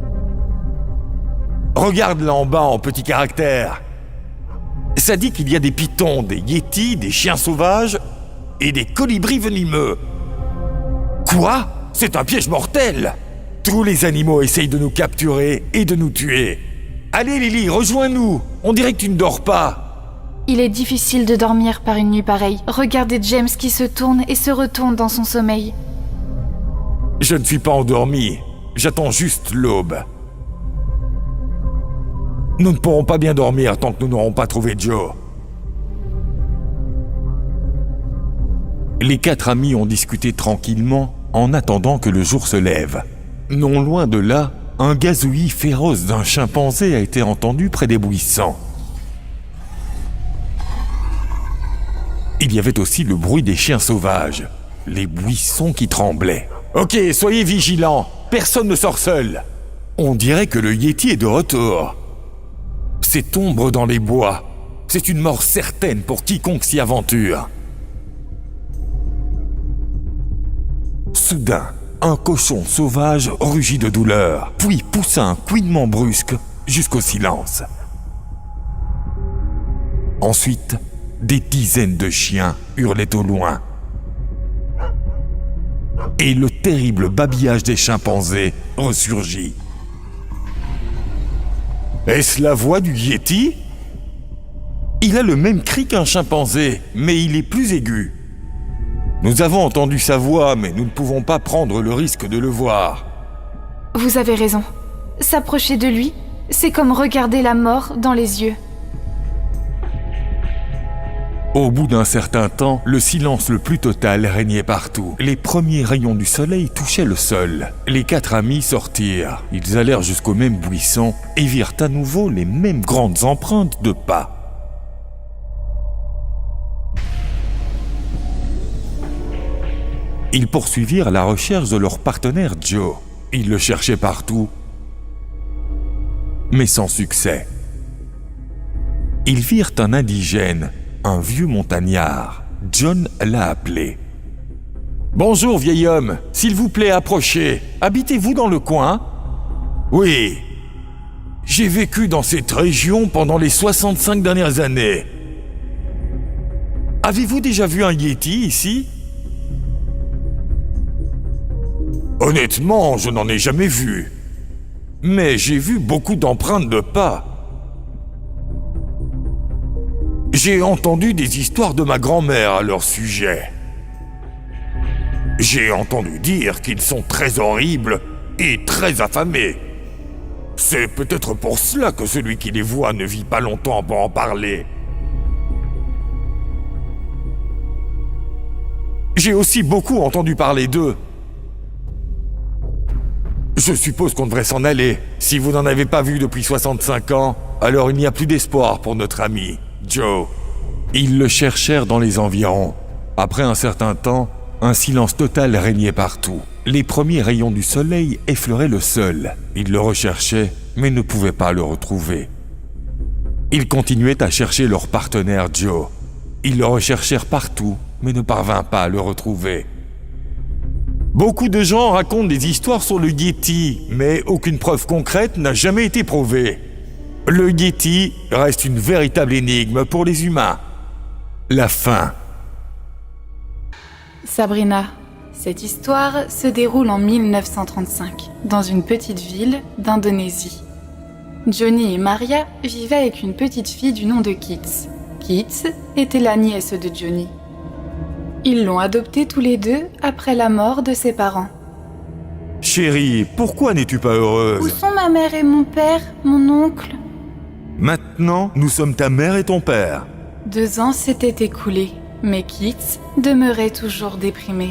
« Regarde là en bas en petits caractères. Ça dit qu'il y a des pythons, des yétis, des chiens sauvages et des colibris venimeux. » Quoi? C'est un piège mortel! Tous les animaux essayent de nous capturer et de nous tuer. Allez Lily, rejoins-nous! On dirait que tu ne dors pas. Il est difficile de dormir par une nuit pareille. Regardez James qui se tourne et se retourne dans son sommeil. Je ne suis pas endormi. J'attends juste l'aube. Nous ne pourrons pas bien dormir tant que nous n'aurons pas trouvé Joe. Les quatre amis ont discuté tranquillement en attendant que le jour se lève. Non loin de là, un gazouillis féroce d'un chimpanzé a été entendu près des buissons. Il y avait aussi le bruit des chiens sauvages, les buissons qui tremblaient. « Ok, soyez vigilants, personne ne sort seul. On dirait que le yéti est de retour. Cette ombre dans les bois, c'est une mort certaine pour quiconque s'y aventure. » Soudain, un cochon sauvage rugit de douleur, puis poussa un couinement brusque jusqu'au silence. Ensuite, des dizaines de chiens hurlaient au loin. et le terrible babillage des chimpanzés ressurgit. Est-ce la voix du Yéti ? Il a le même cri qu'un chimpanzé, mais il est plus aigu. Nous avons entendu sa voix, mais nous ne pouvons pas prendre le risque de le voir. Vous avez raison. S'approcher de lui, c'est comme regarder la mort dans les yeux. Au bout d'un certain temps, le silence le plus total régnait partout. Les premiers rayons du soleil touchaient le sol. Les 4 amis sortirent. Ils allèrent jusqu'au même buisson et virent à nouveau les mêmes grandes empreintes de pas. Ils poursuivirent la recherche de leur partenaire Joe. Ils le cherchaient partout, mais sans succès. Ils virent un indigène, un vieux montagnard. John l'a appelé. « Bonjour, vieil homme. S'il vous plaît, approchez. Habitez-vous dans le coin ?»« Oui. J'ai vécu dans cette région pendant les 65 dernières années. »« Avez-vous déjà vu un Yéti ici ?» « Honnêtement, je n'en ai jamais vu. Mais j'ai vu beaucoup d'empreintes de pas. J'ai entendu des histoires de ma grand-mère à leur sujet. J'ai entendu dire qu'ils sont très horribles et très affamés. C'est peut-être pour cela que celui qui les voit ne vit pas longtemps pour en parler. J'ai aussi beaucoup entendu parler d'eux. Je suppose qu'on devrait s'en aller. Si vous n'en avez pas vu depuis 65 ans, alors il n'y a plus d'espoir pour notre ami, Joe. Ils le cherchèrent dans les environs. Après un certain temps, un silence total régnait partout. Les premiers rayons du soleil effleuraient le sol. Ils le recherchaient, mais ne pouvaient pas le retrouver. Ils continuaient à chercher leur partenaire Joe. Ils le recherchèrent partout, mais ne parvinrent pas à le retrouver. Beaucoup de gens racontent des histoires sur le Yéti, mais aucune preuve concrète n'a jamais été prouvée. Le Yéti reste une véritable énigme pour les humains. La fin. Sabrina, cette histoire se déroule en 1935, dans une petite ville d'Indonésie. Johnny et Maria vivaient avec une petite fille du nom de Kitts. Kitts était la nièce de Johnny. Ils l'ont adoptée tous les deux après la mort de ses parents. Chérie, pourquoi n'es-tu pas heureuse ? Où sont ma mère et mon père, mon oncle ? Maintenant, nous sommes ta mère et ton père. 2 ans s'étaient écoulés, mais Kitts demeurait toujours déprimé.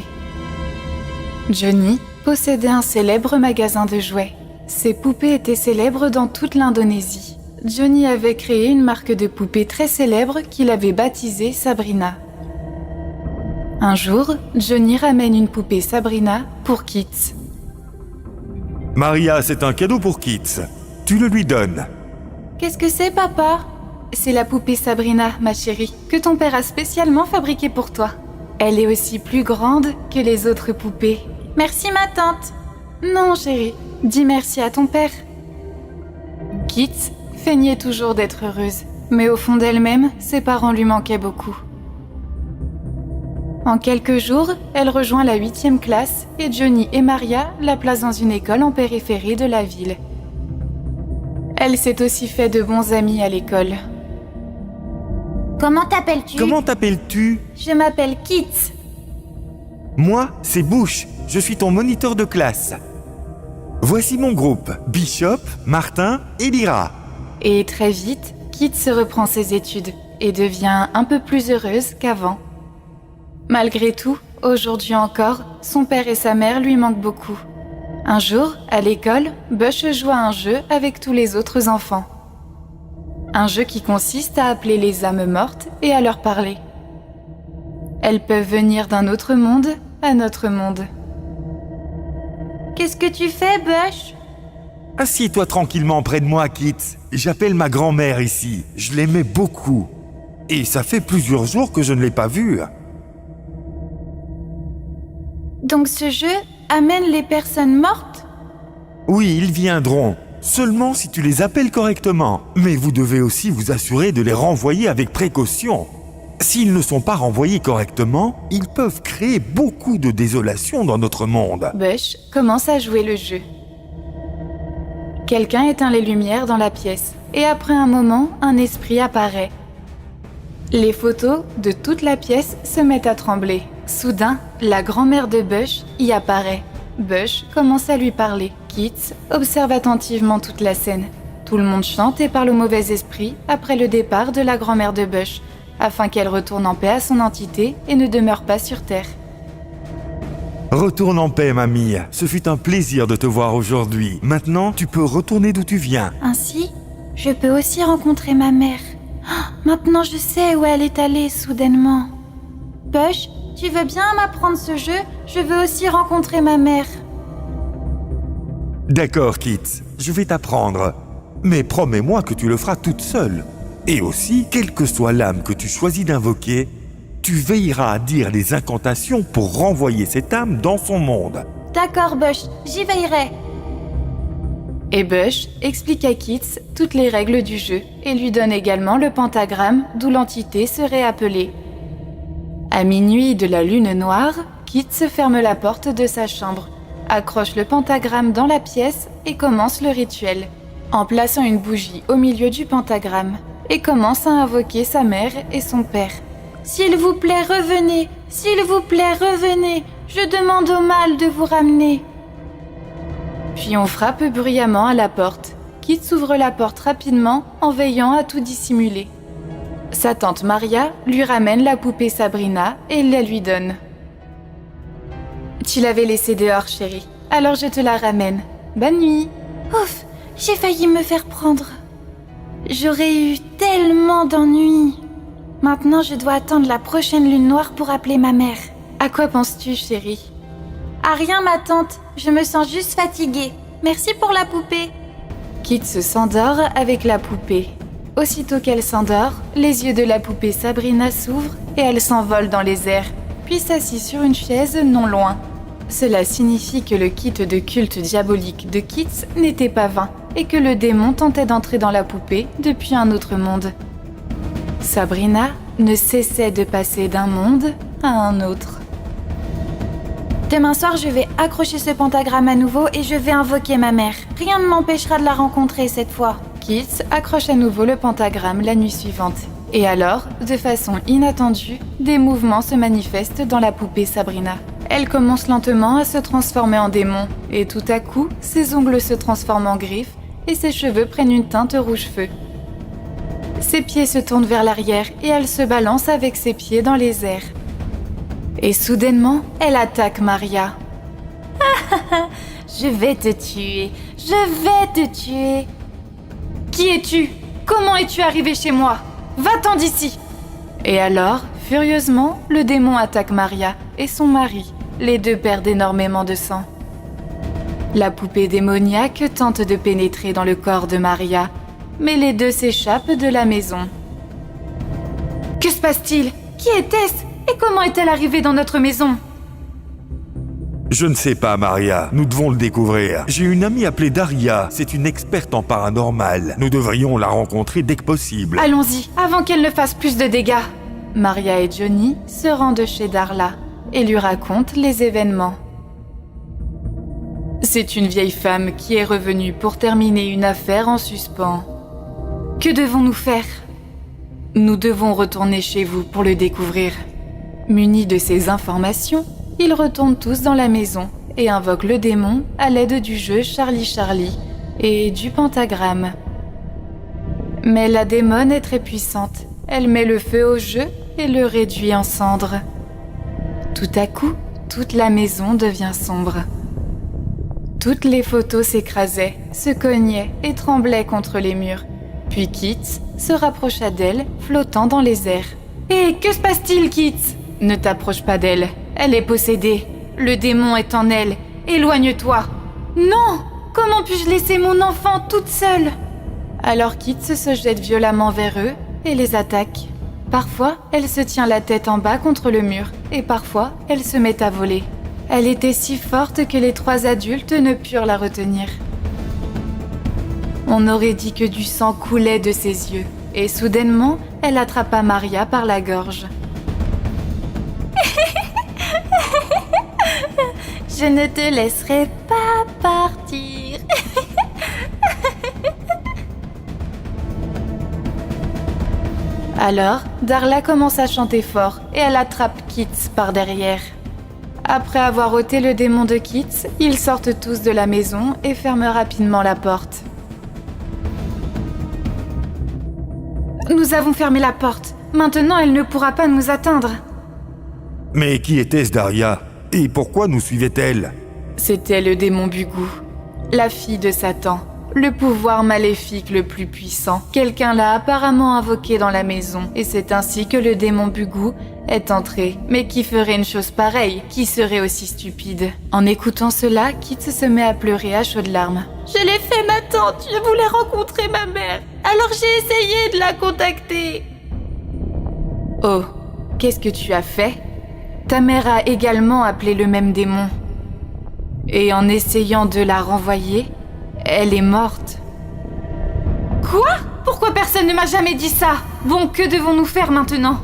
Johnny possédait un célèbre magasin de jouets. Ses poupées étaient célèbres dans toute l'Indonésie. Johnny avait créé une marque de poupées très célèbre qu'il avait baptisée Sabrina. Un jour, Johnny ramène une poupée Sabrina pour Kitts. Maria, c'est un cadeau pour Kitts. Tu le lui donnes. Qu'est-ce que c'est, papa ? C'est la poupée Sabrina, ma chérie, que ton père a spécialement fabriquée pour toi. Elle est aussi plus grande que les autres poupées. Merci, ma tante. Non, chérie, dis merci à ton père. Kitts feignait toujours d'être heureuse, mais au fond d'elle-même, ses parents lui manquaient beaucoup. En quelques jours, elle rejoint la 8e classe et Johnny et Maria la placent dans une école en périphérie de la ville. Elle s'est aussi fait de bons amis à l'école. Comment t'appelles-tu ? Comment t'appelles-tu ? Je m'appelle Kitts. Moi, c'est Bush. Je suis ton moniteur de classe. Voici mon groupe. Bishop, Martin et Lyra. Et très vite, Kitts se reprend ses études et devient un peu plus heureuse qu'avant. Malgré tout, aujourd'hui encore, son père et sa mère lui manquent beaucoup. Un jour, à l'école, Bush joue à un jeu avec tous les autres enfants. Un jeu qui consiste à appeler les âmes mortes et à leur parler. Elles peuvent venir d'un autre monde à notre monde. Qu'est-ce que tu fais, Bush ? Assieds-toi tranquillement près de moi, Kitts. J'appelle ma grand-mère ici. Je l'aimais beaucoup. Et ça fait plusieurs jours que je ne l'ai pas vue. Donc ce jeu amène les personnes mortes ? Oui, ils viendront. Seulement si tu les appelles correctement. Mais vous devez aussi vous assurer de les renvoyer avec précaution. S'ils ne sont pas renvoyés correctement, ils peuvent créer beaucoup de désolation dans notre monde. Bush commence à jouer le jeu. Quelqu'un éteint les lumières dans la pièce et après un moment, un esprit apparaît. Les photos de toute la pièce se mettent à trembler. Soudain, la grand-mère de Bush y apparaît. Bush commence à lui parler. Kit observe attentivement toute la scène. Tout le monde chante et parle au mauvais esprit après le départ de la grand-mère de Bush, afin qu'elle retourne en paix à son entité et ne demeure pas sur Terre. Retourne en paix, mamie. Ce fut un plaisir de te voir aujourd'hui. Maintenant, tu peux retourner d'où tu viens. Ainsi, je peux aussi rencontrer ma mère. Maintenant, je sais où elle est allée soudainement. Bush, tu veux bien m'apprendre ce jeu? Je veux aussi rencontrer ma mère. D'accord, Kit. Je vais t'apprendre. Mais promets-moi que tu le feras toute seule. Et aussi, quelle que soit l'âme que tu choisis d'invoquer, tu veilleras à dire des incantations pour renvoyer cette âme dans son monde. D'accord, Bush, j'y veillerai. Et Bush explique à Kit toutes les règles du jeu et lui donne également le pentagramme d'où l'entité serait appelée. À minuit de la lune noire, Kit se ferme la porte de sa chambre, accroche le pentagramme dans la pièce et commence le rituel, en plaçant une bougie au milieu du pentagramme, et commence à invoquer sa mère et son père. « S'il vous plaît, revenez! S'il vous plaît, revenez! Je demande au mal de vous ramener! » Puis on frappe bruyamment à la porte. Kit ouvre la porte rapidement en veillant à tout dissimuler. Sa tante Maria lui ramène la poupée Sabrina et la lui donne. « Tu l'avais laissée dehors, chérie. Alors je te la ramène. Bonne nuit. » Ouf, j'ai failli me faire prendre. J'aurais eu tellement d'ennuis. Maintenant, je dois attendre la prochaine lune noire pour appeler ma mère. À quoi penses-tu, chérie? À rien, ma tante. Je me sens juste fatiguée. Merci pour la poupée. Kit se s'endort avec la poupée. Aussitôt qu'elle s'endort, les yeux de la poupée Sabrina s'ouvrent et elle s'envole dans les airs, puis s'assit sur une chaise non loin. Cela signifie que le kit de culte diabolique de Kit n'était pas vain et que le démon tentait d'entrer dans la poupée depuis un autre monde. Sabrina ne cessait de passer d'un monde à un autre. Demain soir, je vais accrocher ce pentagramme à nouveau et je vais invoquer ma mère. Rien ne m'empêchera de la rencontrer cette fois. Kit accroche à nouveau le pentagramme la nuit suivante. Et alors, de façon inattendue, des mouvements se manifestent dans la poupée Sabrina. Elle commence lentement à se transformer en démon, et tout à coup, ses ongles se transforment en griffes et ses cheveux prennent une teinte rouge-feu. Ses pieds se tournent vers l'arrière et elle se balance avec ses pieds dans les airs. Et soudainement, elle attaque Maria. Je vais te tuer, je vais te tuer. Qui es-tu? Comment es-tu arrivé chez moi? Va-t'en d'ici! Et alors, furieusement, le démon attaque Maria et son mari. Les deux perdent énormément de sang. La poupée démoniaque tente de pénétrer dans le corps de Maria, mais les deux s'échappent de la maison. Que se passe-t-il? Qui était-ce? Et comment est-elle arrivée dans notre maison? Je ne sais pas, Maria. Nous devons le découvrir. J'ai une amie appelée Daria. C'est une experte en paranormal. Nous devrions la rencontrer dès que possible. Allons-y, avant qu'elle ne fasse plus de dégâts. Maria et Johnny se rendent chez Darla et lui racontent les événements. C'est une vieille femme qui est revenue pour terminer une affaire en suspens. Que devons-nous faire? Nous devons retourner chez vous pour le découvrir. Munis de ces informations, ils retournent tous dans la maison et invoquent le démon à l'aide du jeu Charlie Charlie et du pentagramme. Mais la démone est très puissante. Elle met le feu au jeu et le réduit en cendres. Tout à coup, toute la maison devient sombre. Toutes les photos s'écrasaient, se cognaient et tremblaient contre les murs. Puis Kit se rapprocha d'elle, flottant dans les airs. « Hé, que se passe-t-il, Kit ? Ne t'approche pas d'elle. Elle est possédée. Le démon est en elle. Éloigne-toi. »« Non ! Comment puis-je laisser mon enfant toute seule ?» Alors Kit se jette violemment vers eux et les attaque. Parfois, elle se tient la tête en bas contre le mur et parfois, elle se met à voler. Elle était si forte que les 3 adultes ne purent la retenir. On aurait dit que du sang coulait de ses yeux et soudainement, elle attrapa Maria par la gorge. Je ne te laisserai pas partir. Alors, Darla commence à chanter fort et elle attrape Kits par derrière. Après avoir ôté le démon de Kits, ils sortent tous de la maison et ferment rapidement la porte. Nous avons fermé la porte. Maintenant, elle ne pourra pas nous atteindre. Mais qui était-ce, Daria? Et pourquoi nous suivait-elle? C'était le démon Bugu, la fille de Satan, le pouvoir maléfique le plus puissant. Quelqu'un l'a apparemment invoqué dans la maison, et c'est ainsi que le démon Bugu est entré. Mais qui ferait une chose pareille? Qui serait aussi stupide? En écoutant cela, Kit se met à pleurer à chaudes larmes. Je l'ai fait, ma tante. Je voulais rencontrer ma mère. Alors j'ai essayé de la contacter. Oh, qu'est-ce que tu as fait? Ta mère a également appelé le même démon. Et en essayant de la renvoyer, elle est morte. Quoi? Pourquoi personne ne m'a jamais dit ça? Bon, que devons-nous faire maintenant?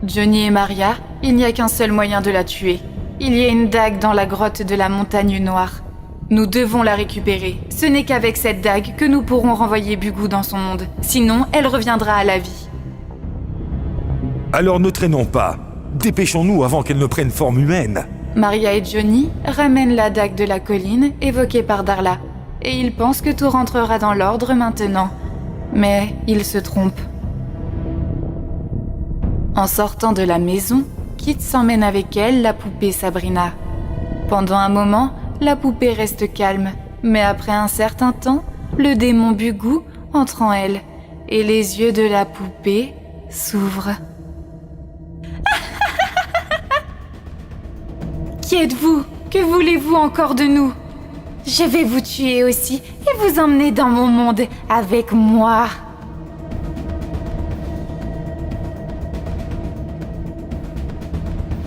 Johnny et Maria, il n'y a qu'un seul moyen de la tuer. Il y a une dague dans la grotte de la Montagne Noire. Nous devons la récupérer. Ce n'est qu'avec cette dague que nous pourrons renvoyer Bugu dans son monde. Sinon, elle reviendra à la vie. Alors ne traînons pas. Dépêchons-nous avant qu'elle ne prenne forme humaine. Maria et Johnny ramènent la dague de la colline évoquée par Darla. Et ils pensent que tout rentrera dans l'ordre maintenant. Mais ils se trompent. En sortant de la maison, Kit s'emmène avec elle la poupée Sabrina. Pendant un moment, la poupée reste calme. Mais après un certain temps, le démon Bugu entre en elle. Et les yeux de la poupée s'ouvrent. Qui êtes-vous? Que voulez-vous encore de nous? Je vais vous tuer aussi et vous emmener dans mon monde avec moi.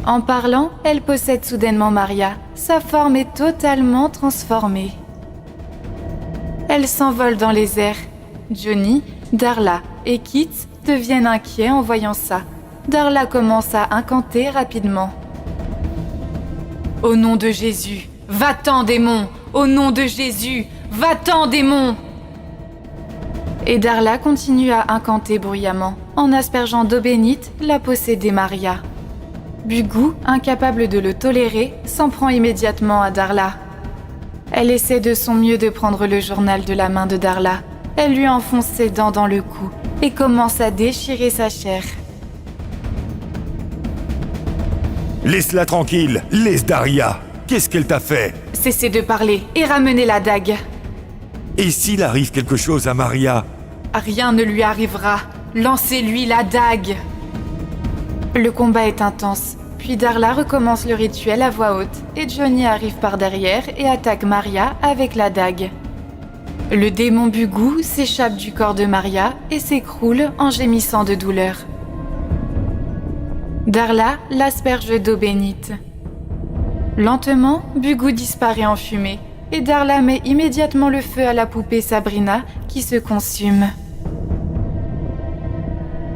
En parlant, elle possède soudainement Maria. Sa forme est totalement transformée. Elle s'envole dans les airs. Johnny, Darla et Kit deviennent inquiets en voyant ça. Darla commence à incanter rapidement. Au nom de Jésus, va-t'en démon! Au nom de Jésus, va-t'en démon! Et Darla continue à incanter bruyamment, en aspergeant d'eau bénite la possédée Maria. Bugu, incapable de le tolérer, s'en prend immédiatement à Darla. Elle essaie de son mieux de prendre le journal de la main de Darla. Elle lui enfonce ses dents dans le cou et commence à déchirer sa chair. Laisse-la tranquille, laisse Daria. Qu'est-ce qu'elle t'a fait? Cessez de parler et ramenez la dague. Et s'il arrive quelque chose à Maria? Rien ne lui arrivera. Lancez-lui la dague. Le combat est intense. Puis Darla recommence le rituel à voix haute et Johnny arrive par derrière et attaque Maria avec la dague. Le démon Bugu s'échappe du corps de Maria et s'écroule en gémissant de douleur. Darla l'asperge d'eau bénite. Lentement, Bugu disparaît en fumée et Darla met immédiatement le feu à la poupée Sabrina qui se consume.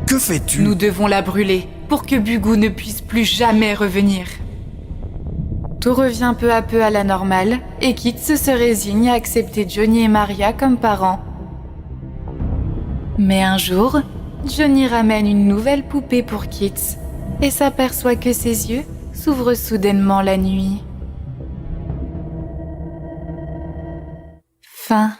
Que fais-tu? Nous devons la brûler pour que Bugu ne puisse plus jamais revenir. Tout revient peu à peu à la normale et Kit se résigne à accepter Johnny et Maria comme parents. Mais un jour, Johnny ramène une nouvelle poupée pour Kit et s'aperçoit que ses yeux s'ouvrent soudainement la nuit. Fin.